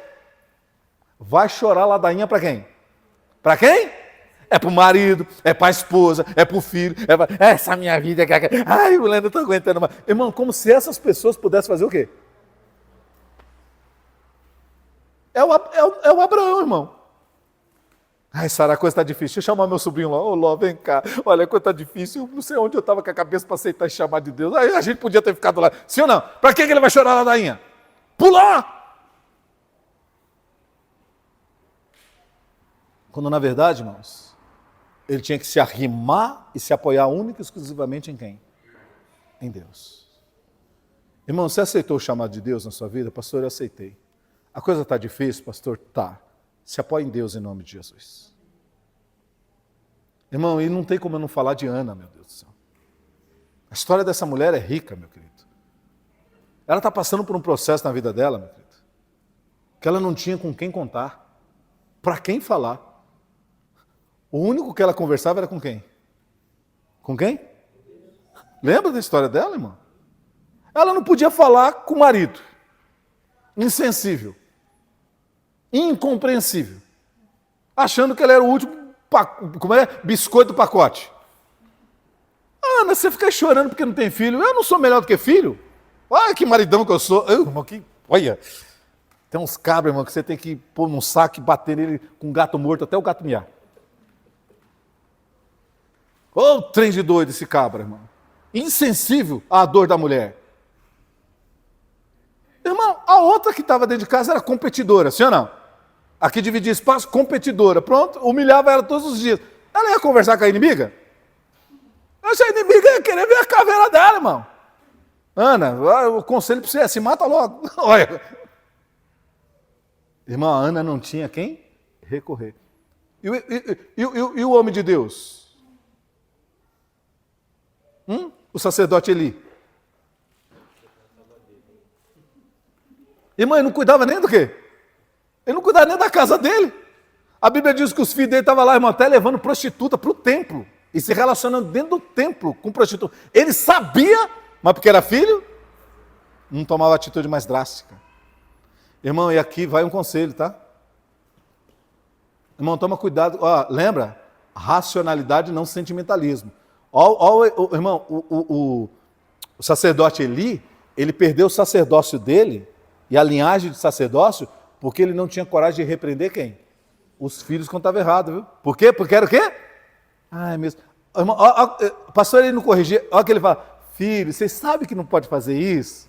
Vai chorar ladainha para quem? Para quem? É para o marido, é para a esposa, é para o filho, essa minha vida. Ai, mulher, não estou aguentando mais. Irmão, como se essas pessoas pudessem fazer o quê? É o Abraão, irmão. Ai, Sara, a coisa está difícil. Deixa eu chamar meu sobrinho lá. Ô, Ló, vem cá. Olha, a coisa está difícil. Eu não sei onde eu estava com a cabeça para aceitar e chamar de Deus. Aí a gente podia ter ficado lá. Sim ou não? Para que ele vai chorar ladainha? Pular! Quando, na verdade, irmãos, ele tinha que se arrimar e se apoiar única e exclusivamente em quem? Em Deus. Irmão, você aceitou o chamado de Deus na sua vida? Pastor, eu aceitei. A coisa está difícil, pastor? Tá. Se apoie em Deus em nome de Jesus. Irmão, e não tem como eu não falar de Ana, meu Deus do céu. A história dessa mulher é rica, meu querido. Ela está passando por um processo na vida dela, meu querido, que ela não tinha com quem contar. Para quem falar. O único que ela conversava era com quem? Com quem? Lembra da história dela, irmão? Ela não podia falar com o marido. Insensível. Incompreensível. Achando que ele era o último biscoito do pacote. Ana, você fica chorando porque não tem filho. Eu não sou melhor do que filho. Olha que maridão que eu sou. Irmão, olha, tem uns cabras, irmão, que você tem que pôr num saco e bater nele com um gato morto até o gato miar. Ô, trem de doido esse cabra, irmão. Insensível à dor da mulher. Irmão, a outra que estava dentro de casa era competidora, sim ou não? Aqui dividia espaço, competidora. Pronto, humilhava ela todos os dias. Ela ia conversar com a inimiga? Essa inimiga ia querer ver a caveira dela, irmão. Ana, o conselho para você é, se mata logo. Olha. Irmão, a Ana não tinha quem recorrer. E o homem de Deus? O sacerdote Eli? Irmão, ele não cuidava nem do quê? Ele não cuidava nem da casa dele. A Bíblia diz que os filhos dele estavam lá, irmão, até levando prostituta para o templo. E se relacionando dentro do templo com prostituta. Ele sabia, mas porque era filho, não tomava atitude mais drástica. Irmão, e aqui vai um conselho, tá? Irmão, toma cuidado. Ó, lembra? Racionalidade, não sentimentalismo. Irmão, o sacerdote Eli, ele perdeu o sacerdócio dele e a linhagem de sacerdócio porque ele não tinha coragem de repreender quem? Os filhos quando estava errado, viu? Por quê? Porque era o quê? Ah, é mesmo. Irmão, o pastor ele não corrigia. Olha que ele fala, filho, vocês sabem que não pode fazer isso?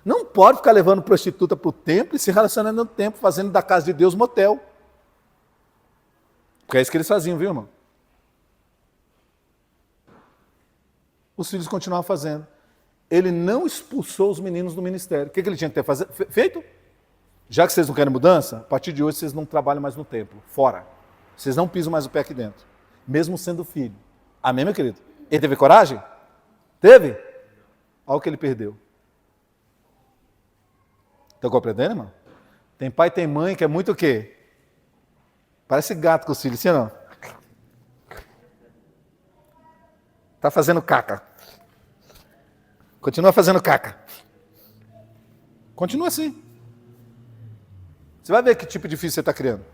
Não pode ficar levando prostituta para o templo e se relacionando no templo, fazendo da casa de Deus motel. Porque é isso que eles faziam, viu, irmão? Os filhos continuavam fazendo. Ele não expulsou os meninos do ministério. O que ele tinha que ter feito? Já que vocês não querem mudança, a partir de hoje vocês não trabalham mais no templo. Fora. Vocês não pisam mais o pé aqui dentro. Mesmo sendo filho. Amém, meu querido? Ele teve coragem? Teve? Olha o que ele perdeu. Estão compreendendo, irmão? Tem pai e tem mãe que é muito o quê? Parece gato com os filhos, sim ou não? Está fazendo caca. Continua fazendo caca. Continua assim. Você vai ver que tipo de filho você está criando.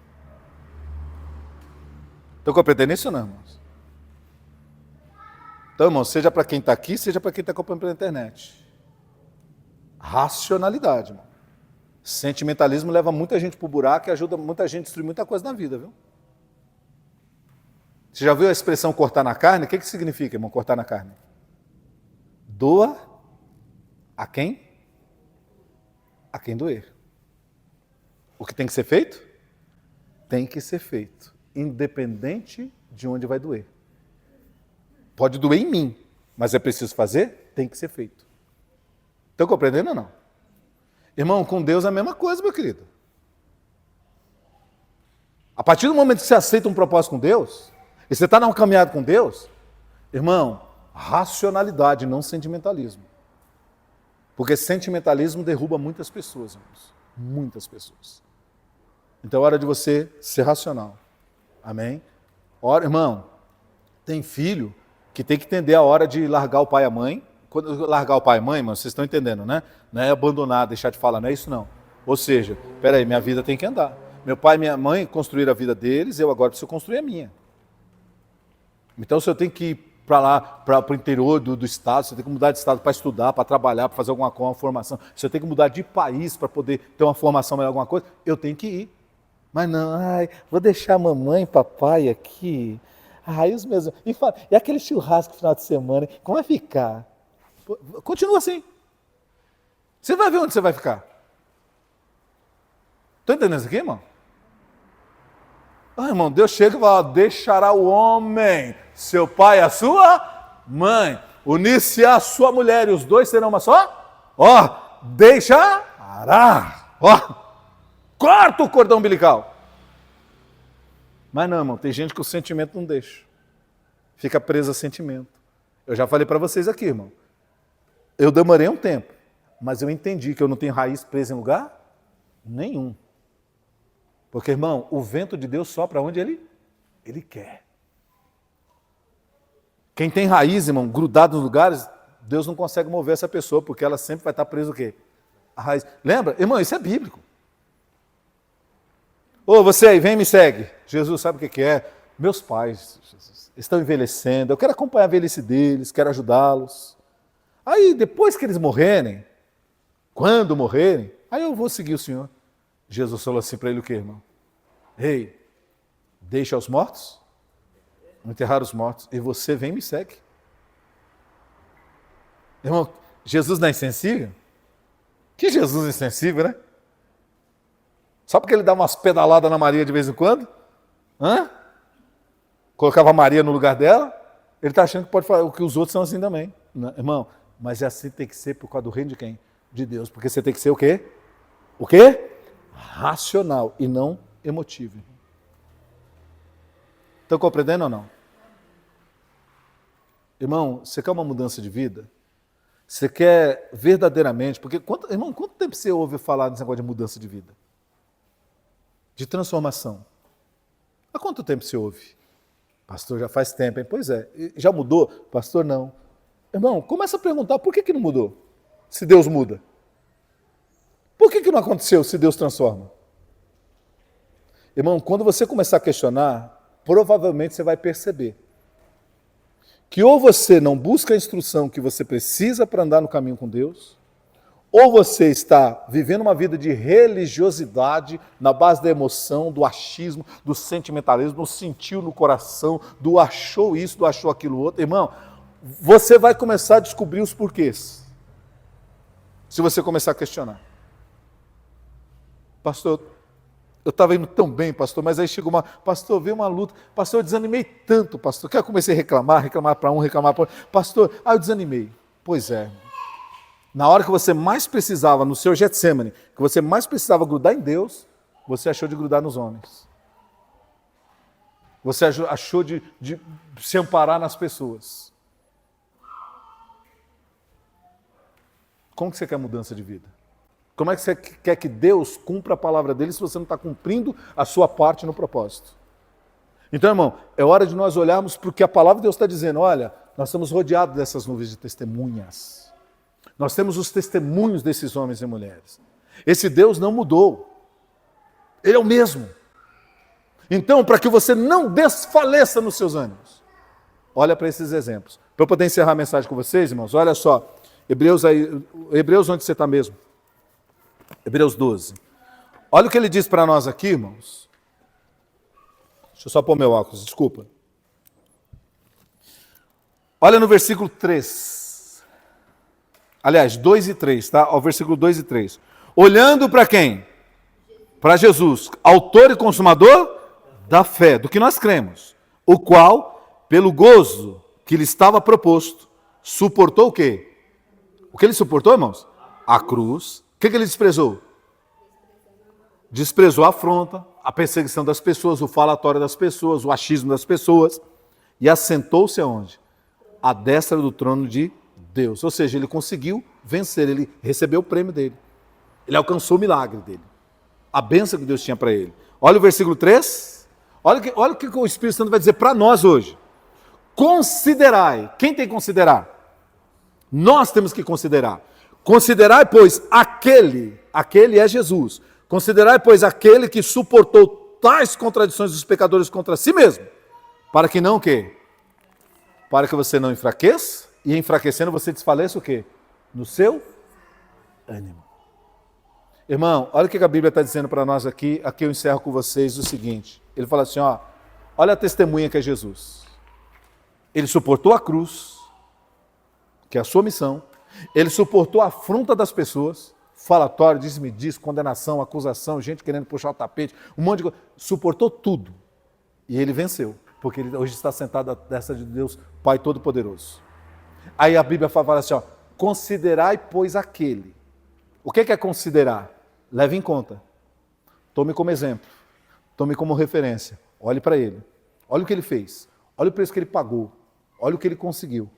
Estão compreendendo isso ou não, irmãos? Então, irmãos, seja para quem está aqui, seja para quem está acompanhando pela internet. Racionalidade, irmão. Sentimentalismo leva muita gente para o buraco e ajuda muita gente a destruir muita coisa na vida, viu? Você já viu a expressão cortar na carne? O que significa, irmão, cortar na carne? Doa a quem? A quem doer. O que tem que ser feito? tem que ser feito, independente de onde vai doer. Pode doer em mim, mas é preciso fazer? Tem que ser feito. Estão compreendendo ou não? Irmão, com Deus é a mesma coisa, meu querido. A partir do momento que você aceita um propósito com Deus, e você está numa caminhada com Deus, irmão, racionalidade, não sentimentalismo. Porque sentimentalismo derruba muitas pessoas, irmãos. Muitas pessoas. Então é hora de você ser racional. Amém? Ora, irmão, tem filho que tem que entender a hora de largar o pai e a mãe. Quando largar o pai e a mãe, irmão, vocês estão entendendo, né? Não é abandonar, deixar de falar, não é isso não. Ou seja, peraí, minha vida tem que andar. Meu pai e minha mãe construíram a vida deles, eu agora preciso construir a minha. Então se eu tenho que ir para lá, para o interior do estado, se eu tenho que mudar de estado para estudar, para trabalhar, para fazer alguma coisa, uma formação, se eu tenho que mudar de país para poder ter uma formação melhor, alguma coisa, eu tenho que ir. Mas não, vou deixar a mamãe e papai aqui. Os meus... E aquele churrasco no final de semana, como vai ficar? Continua assim. Você vai ver onde você vai ficar. Estão entendendo isso aqui, irmão? Irmão, Deus chega e fala, deixará o homem, seu pai e a sua mãe, unir-se a sua mulher, e os dois serão uma só? Deixará. Corta o cordão umbilical. Mas não, irmão, tem gente que o sentimento não deixa. Fica preso a sentimento. Eu já falei para vocês aqui, irmão. Eu demorei um tempo, mas eu entendi que eu não tenho raiz presa em lugar nenhum. Porque, irmão, o vento de Deus sopra onde Ele quer. Quem tem raiz, irmão, grudado nos lugares, Deus não consegue mover essa pessoa, porque ela sempre vai estar presa o quê? A raiz. Lembra? Irmão, isso é bíblico. Você aí, vem e me segue. Jesus sabe o que é? Meus pais, Jesus, estão envelhecendo, eu quero acompanhar a velhice deles, quero ajudá-los. Aí, depois que eles morrerem, quando morrerem, aí eu vou seguir o Senhor. Jesus falou assim para ele o quê, irmão? Deixa os mortos, enterrar os mortos, e você vem e me segue. Irmão, Jesus não é insensível? Que Jesus insensível, né? Só porque ele dá umas pedaladas na Maria de vez em quando? Colocava a Maria no lugar dela? Ele está achando que pode falar que os outros são assim também. Não, irmão, mas assim tem que ser por causa do reino de quem? De Deus. Porque você tem que ser o quê? O quê? Racional e não emotivo. Estão compreendendo ou não? Irmão, você quer uma mudança de vida? Você quer verdadeiramente... Porque, irmão, quanto tempo você ouve falar nesse negócio de mudança de vida? De transformação? Há quanto tempo você ouve? Pastor, já faz tempo, hein? Pois é. Já mudou? Pastor, não. Irmão, começa a perguntar, por que não mudou? Se Deus muda. Por que não aconteceu se Deus transforma? Irmão, quando você começar a questionar, provavelmente você vai perceber que ou você não busca a instrução que você precisa para andar no caminho com Deus, ou você está vivendo uma vida de religiosidade na base da emoção, do achismo, do sentimentalismo, do sentiu no coração, do achou isso, do achou aquilo outro. Irmão, você vai começar a descobrir os porquês. Se você começar a questionar. Pastor, eu estava indo tão bem, pastor, mas aí chegou pastor, veio uma luta, pastor, eu desanimei tanto, pastor, que eu comecei a reclamar para um, reclamar para outro, pastor, eu desanimei. Pois é, na hora que você mais precisava, no seu Getsemane, que você mais precisava grudar em Deus, você achou de grudar nos homens. Você achou de se amparar nas pessoas. Como que você quer mudança de vida? Como é que você quer que Deus cumpra a palavra dele se você não está cumprindo a sua parte no propósito? Então, irmão, é hora de nós olharmos para o que a palavra de Deus está dizendo. Olha, nós estamos rodeados dessas nuvens de testemunhas. Nós temos os testemunhos desses homens e mulheres. Esse Deus não mudou. Ele é o mesmo. Então, para que você não desfaleça nos seus ânimos, olha para esses exemplos. Para eu poder encerrar a mensagem com vocês, irmãos, olha só. Hebreus onde você está mesmo? Hebreus 12. Olha o que ele diz para nós aqui, irmãos. Deixa eu só pôr meu óculos, desculpa. Olha no versículo 3. Aliás, 2 e 3, tá? O versículo 2 e 3. Olhando para quem? Para Jesus, autor e consumador da fé, do que nós cremos, o qual, pelo gozo que lhe estava proposto, suportou o quê? O que ele suportou, irmãos? A cruz. O que ele desprezou? Desprezou a afronta, a perseguição das pessoas, o falatório das pessoas, o achismo das pessoas, e assentou-se aonde? À destra do trono de Deus. Ou seja, ele conseguiu vencer, ele recebeu o prêmio dele. Ele alcançou o milagre dele. A bênção que Deus tinha para ele. Olha o versículo 3. Olha o que o Espírito Santo vai dizer para nós hoje. Considerai. Quem tem que considerar? Nós temos que considerar. Considerai, pois, aquele é Jesus. Considerai, pois, aquele que suportou tais contradições dos pecadores contra si mesmo. Para que não o quê? Para que você não enfraqueça, e enfraquecendo você desfaleça o quê? No seu ânimo. Irmão, olha o que a Bíblia está dizendo para nós aqui. Aqui eu encerro com vocês o seguinte. Ele fala assim, ó, olha a testemunha que é Jesus. Ele suportou a cruz, que é a sua missão. Ele suportou a afronta das pessoas, falatório, diz, condenação, acusação, gente querendo puxar o tapete, um monte de coisa. Suportou tudo. E ele venceu, porque ele hoje está sentado à destra de Deus, Pai Todo-Poderoso. Aí a Bíblia fala assim, ó, considerai, pois, aquele. O que é considerar? Leve em conta. Tome como exemplo. Tome como referência. Olhe para ele. Olha o que ele fez. Olha o preço que ele pagou. Olha o que ele conseguiu.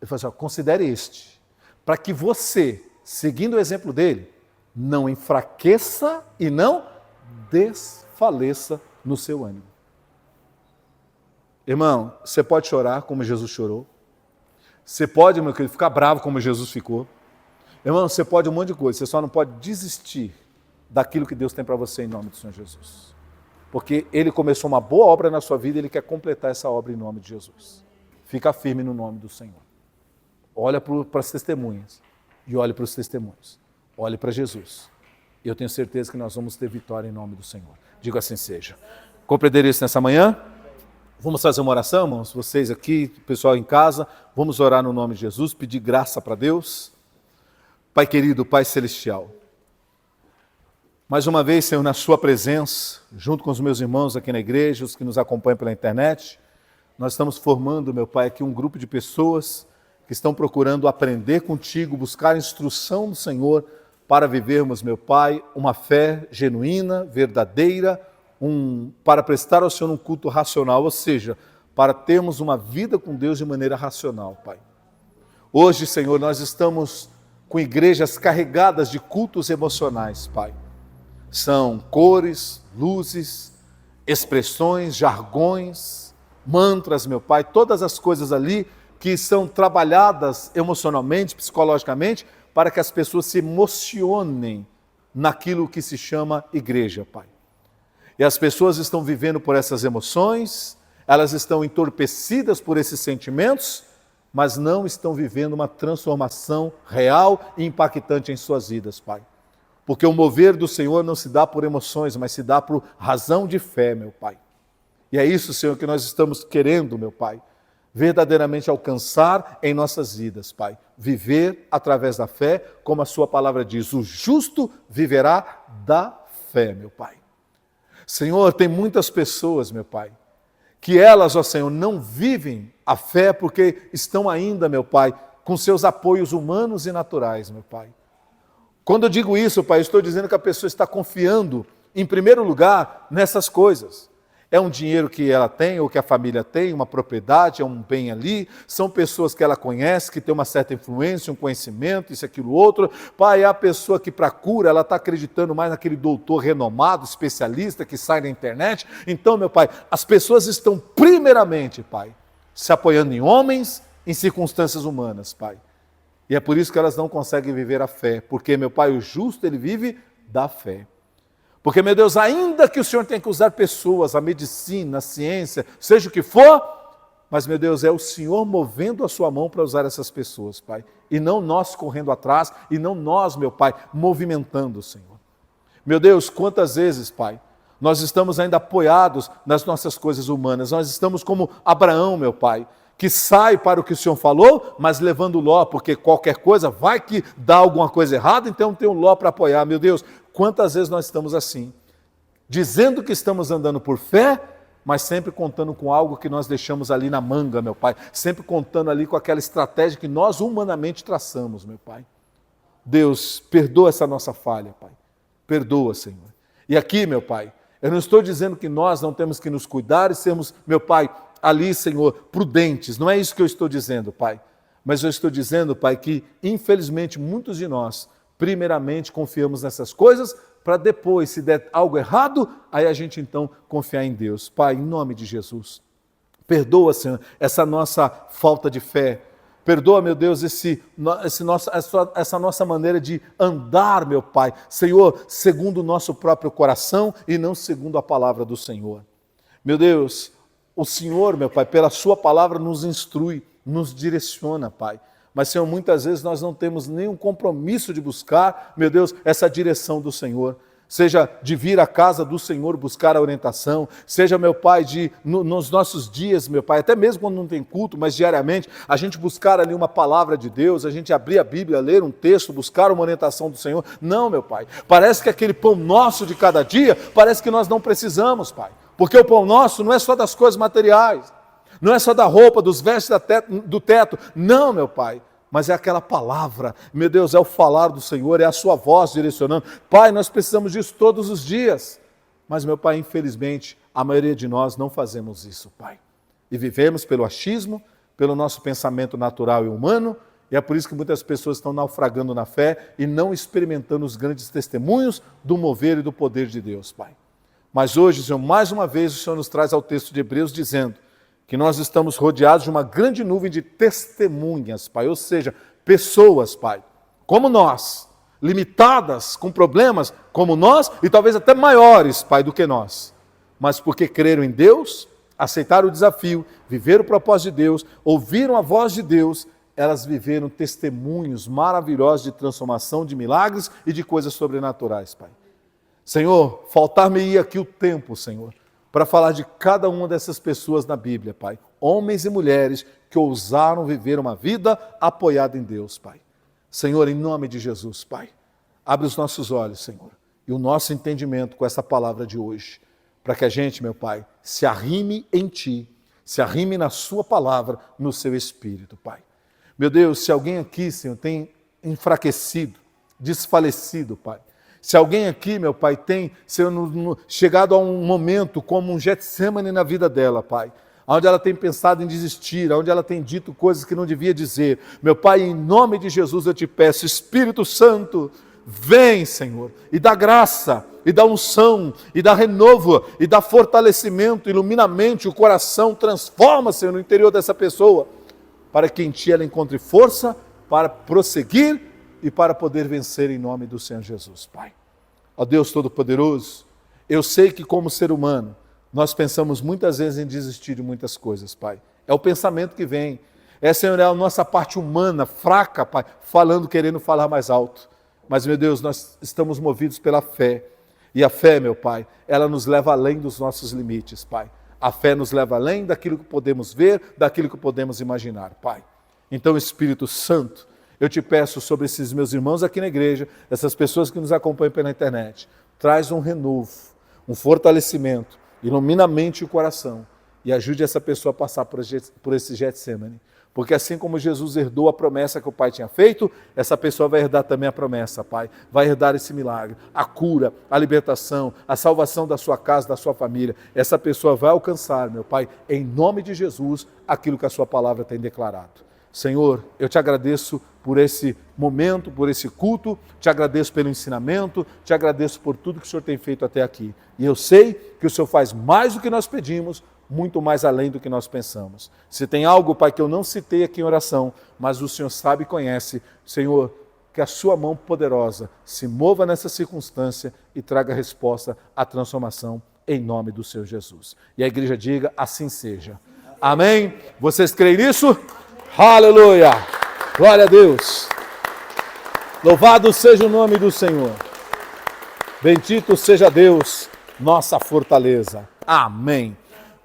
Ele falou assim, ó, considere este, para que você, seguindo o exemplo dele, não enfraqueça e não desfaleça no seu ânimo. Irmão, você pode chorar como Jesus chorou. Você pode, meu querido, ficar bravo como Jesus ficou. Irmão, você pode um monte de coisa, você só não pode desistir daquilo que Deus tem para você em nome do Senhor Jesus. Porque Ele começou uma boa obra na sua vida e Ele quer completar essa obra em nome de Jesus. Fica firme no nome do Senhor. Olha para as testemunhas e olhe para os testemunhos. Olhe para Jesus. E eu tenho certeza que nós vamos ter vitória em nome do Senhor. Digo assim seja. Compreender isso nessa manhã? Vamos fazer uma oração, irmãos? Vocês aqui, pessoal em casa, vamos orar no nome de Jesus, pedir graça para Deus. Pai querido, Pai celestial, mais uma vez, Senhor, na sua presença, junto com os meus irmãos aqui na igreja, os que nos acompanham pela internet, nós estamos formando, meu Pai, aqui um grupo de pessoas que estão procurando aprender contigo, buscar instrução do Senhor para vivermos, meu Pai, uma fé genuína, verdadeira, para prestar ao Senhor um culto racional, ou seja, para termos uma vida com Deus de maneira racional, Pai. Hoje, Senhor, nós estamos com igrejas carregadas de cultos emocionais, Pai. São cores, luzes, expressões, jargões, mantras, meu Pai, todas as coisas ali que são trabalhadas emocionalmente, psicologicamente, para que as pessoas se emocionem naquilo que se chama igreja, Pai. E as pessoas estão vivendo por essas emoções, elas estão entorpecidas por esses sentimentos, mas não estão vivendo uma transformação real e impactante em suas vidas, Pai. Porque o mover do Senhor não se dá por emoções, mas se dá por razão de fé, meu Pai. E é isso, Senhor, que nós estamos querendo, meu Pai, verdadeiramente alcançar em nossas vidas, Pai. Viver através da fé, como a sua palavra diz, o justo viverá da fé, meu Pai. Senhor, tem muitas pessoas, meu Pai, que elas, ó Senhor, não vivem a fé porque estão ainda, meu Pai, com seus apoios humanos e naturais, meu Pai. Quando eu digo isso, Pai, eu estou dizendo que a pessoa está confiando, em primeiro lugar, nessas coisas. É um dinheiro que ela tem, ou que a família tem, uma propriedade, é um bem ali, são pessoas que ela conhece, que tem uma certa influência, um conhecimento, isso, aquilo, outro. Pai, é a pessoa que para cura, ela está acreditando mais naquele doutor renomado, especialista, que sai na internet. Então, meu Pai, as pessoas estão primeiramente, Pai, se apoiando em homens, em circunstâncias humanas, Pai. E é por isso que elas não conseguem viver a fé, porque, meu Pai, o justo, ele vive da fé. Porque, meu Deus, ainda que o Senhor tenha que usar pessoas, a medicina, a ciência, seja o que for, mas, meu Deus, é o Senhor movendo a sua mão para usar essas pessoas, Pai. E não nós correndo atrás, e não nós, meu Pai, movimentando, Senhor. Meu Deus, quantas vezes, Pai, nós estamos ainda apoiados nas nossas coisas humanas. Nós estamos como Abraão, meu Pai, que sai para o que o Senhor falou, mas levando Ló, porque qualquer coisa vai que dá alguma coisa errada, então tem um Ló para apoiar. Meu Deus, quantas vezes nós estamos assim, dizendo que estamos andando por fé, mas sempre contando com algo que nós deixamos ali na manga, meu Pai, sempre contando ali com aquela estratégia que nós humanamente traçamos, meu Pai. Deus, perdoa essa nossa falha, Pai. Perdoa, Senhor. E aqui, meu Pai, eu não estou dizendo que nós não temos que nos cuidar e sermos, meu Pai, ali, Senhor, prudentes. Não é isso que eu estou dizendo, Pai. Mas eu estou dizendo, Pai, que infelizmente muitos de nós, primeiramente, confiamos nessas coisas para depois, se der algo errado, aí a gente então confiar em Deus. Pai, em nome de Jesus, perdoa, Senhor, essa nossa falta de fé. Perdoa, meu Deus, essa nossa maneira de andar, meu Pai, Senhor, segundo o nosso próprio coração e não segundo a palavra do Senhor. Meu Deus, o Senhor, meu Pai, pela sua palavra nos instrui, nos direciona, Pai. Mas, Senhor, muitas vezes nós não temos nenhum compromisso de buscar, meu Deus, essa direção do Senhor. Seja de vir à casa do Senhor buscar a orientação, seja, meu Pai, nos nossos dias, meu Pai, até mesmo quando não tem culto, mas diariamente, a gente buscar ali uma palavra de Deus, a gente abrir a Bíblia, ler um texto, buscar uma orientação do Senhor. Não, meu Pai, parece que aquele pão nosso de cada dia, parece que nós não precisamos, Pai, porque o pão nosso não é só das coisas materiais, não é só da roupa, dos vestes do teto, não, meu Pai. Mas é aquela palavra, meu Deus, é o falar do Senhor, é a sua voz direcionando. Pai, nós precisamos disso todos os dias. Mas, meu Pai, infelizmente, a maioria de nós não fazemos isso, Pai. E vivemos pelo achismo, pelo nosso pensamento natural e humano, e é por isso que muitas pessoas estão naufragando na fé e não experimentando os grandes testemunhos do mover e do poder de Deus, Pai. Mas hoje, Senhor, mais uma vez, o Senhor nos traz ao texto de Hebreus dizendo que nós estamos rodeados de uma grande nuvem de testemunhas, Pai, ou seja, pessoas, Pai, como nós, limitadas, com problemas como nós e talvez até maiores, Pai, do que nós, mas porque creram em Deus, aceitaram o desafio, viveram o propósito de Deus, ouviram a voz de Deus, elas viveram testemunhos maravilhosos de transformação, de milagres e de coisas sobrenaturais, Pai. Senhor, faltar-me-ia aqui o tempo, Senhor, para falar de cada uma dessas pessoas na Bíblia, Pai. Homens e mulheres que ousaram viver uma vida apoiada em Deus, Pai. Senhor, em nome de Jesus, Pai, abre os nossos olhos, Senhor, e o nosso entendimento com essa palavra de hoje, para que a gente, meu Pai, se arrime em Ti, se arrime na Sua palavra, no Seu Espírito, Pai. Meu Deus, se alguém aqui, Senhor, tem enfraquecido, desfalecido, Pai, se alguém aqui, meu Pai, tem chegado a um momento como um Getsemane na vida dela, Pai, onde ela tem pensado em desistir, onde ela tem dito coisas que não devia dizer, meu Pai, em nome de Jesus eu te peço, Espírito Santo, vem, Senhor, e dá graça, e dá unção, e dá renovo, e dá fortalecimento, ilumina a mente, o coração, transforma, Senhor, no interior dessa pessoa, para que em Ti ela encontre força para prosseguir e para poder vencer em nome do Senhor Jesus, Pai. Ó Deus Todo-Poderoso, eu sei que como ser humano, nós pensamos muitas vezes em desistir de muitas coisas, Pai. É o pensamento que vem. Senhor, é a nossa parte humana, fraca, Pai, querendo falar mais alto. Mas, meu Deus, nós estamos movidos pela fé. E a fé, meu Pai, ela nos leva além dos nossos limites, Pai. A fé nos leva além daquilo que podemos ver, daquilo que podemos imaginar, Pai. Então, Espírito Santo, eu te peço sobre esses meus irmãos aqui na igreja, essas pessoas que nos acompanham pela internet, traz um renovo, um fortalecimento, ilumina a mente e o coração e ajude essa pessoa a passar por esse Getsemane. Porque assim como Jesus herdou a promessa que o Pai tinha feito, essa pessoa vai herdar também a promessa, Pai. Vai herdar esse milagre, a cura, a libertação, a salvação da sua casa, da sua família. Essa pessoa vai alcançar, meu Pai, em nome de Jesus, aquilo que a sua palavra tem declarado. Senhor, eu te agradeço por esse momento, por esse culto, te agradeço pelo ensinamento, te agradeço por tudo que o Senhor tem feito até aqui. E eu sei que o Senhor faz mais do que nós pedimos, muito mais além do que nós pensamos. Se tem algo, Pai, que eu não citei aqui em oração, mas o Senhor sabe e conhece, Senhor, que a sua mão poderosa se mova nessa circunstância e traga resposta à transformação em nome do Senhor Jesus. E a igreja diga, assim seja. Amém? Vocês creem nisso? Aleluia! Glória a Deus! Louvado seja o nome do Senhor. Bendito seja Deus, nossa fortaleza. Amém.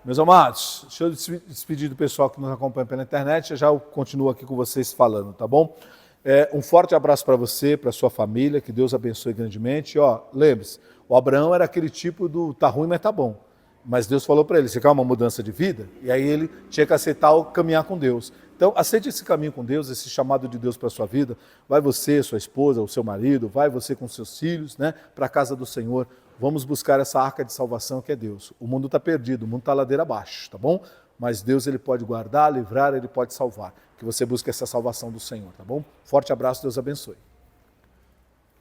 Meus amados, deixa eu despedir do pessoal que nos acompanha pela internet, já continuo aqui com vocês falando, tá bom? Um forte abraço para você, para sua família, que Deus abençoe grandemente. Lembre-se, o Abraão era aquele tipo do tá ruim, mas tá bom. Mas Deus falou para ele, você quer uma mudança de vida? E aí ele tinha que aceitar o caminhar com Deus. Então, aceite esse caminho com Deus, esse chamado de Deus para a sua vida. Vai você, sua esposa, o seu marido, vai você com seus filhos, né, para a casa do Senhor. Vamos buscar essa arca de salvação que é Deus. O mundo está perdido, o mundo está ladeira abaixo, tá bom? Mas Deus, ele pode guardar, livrar, ele pode salvar. Que você busque essa salvação do Senhor, tá bom? Forte abraço, Deus abençoe.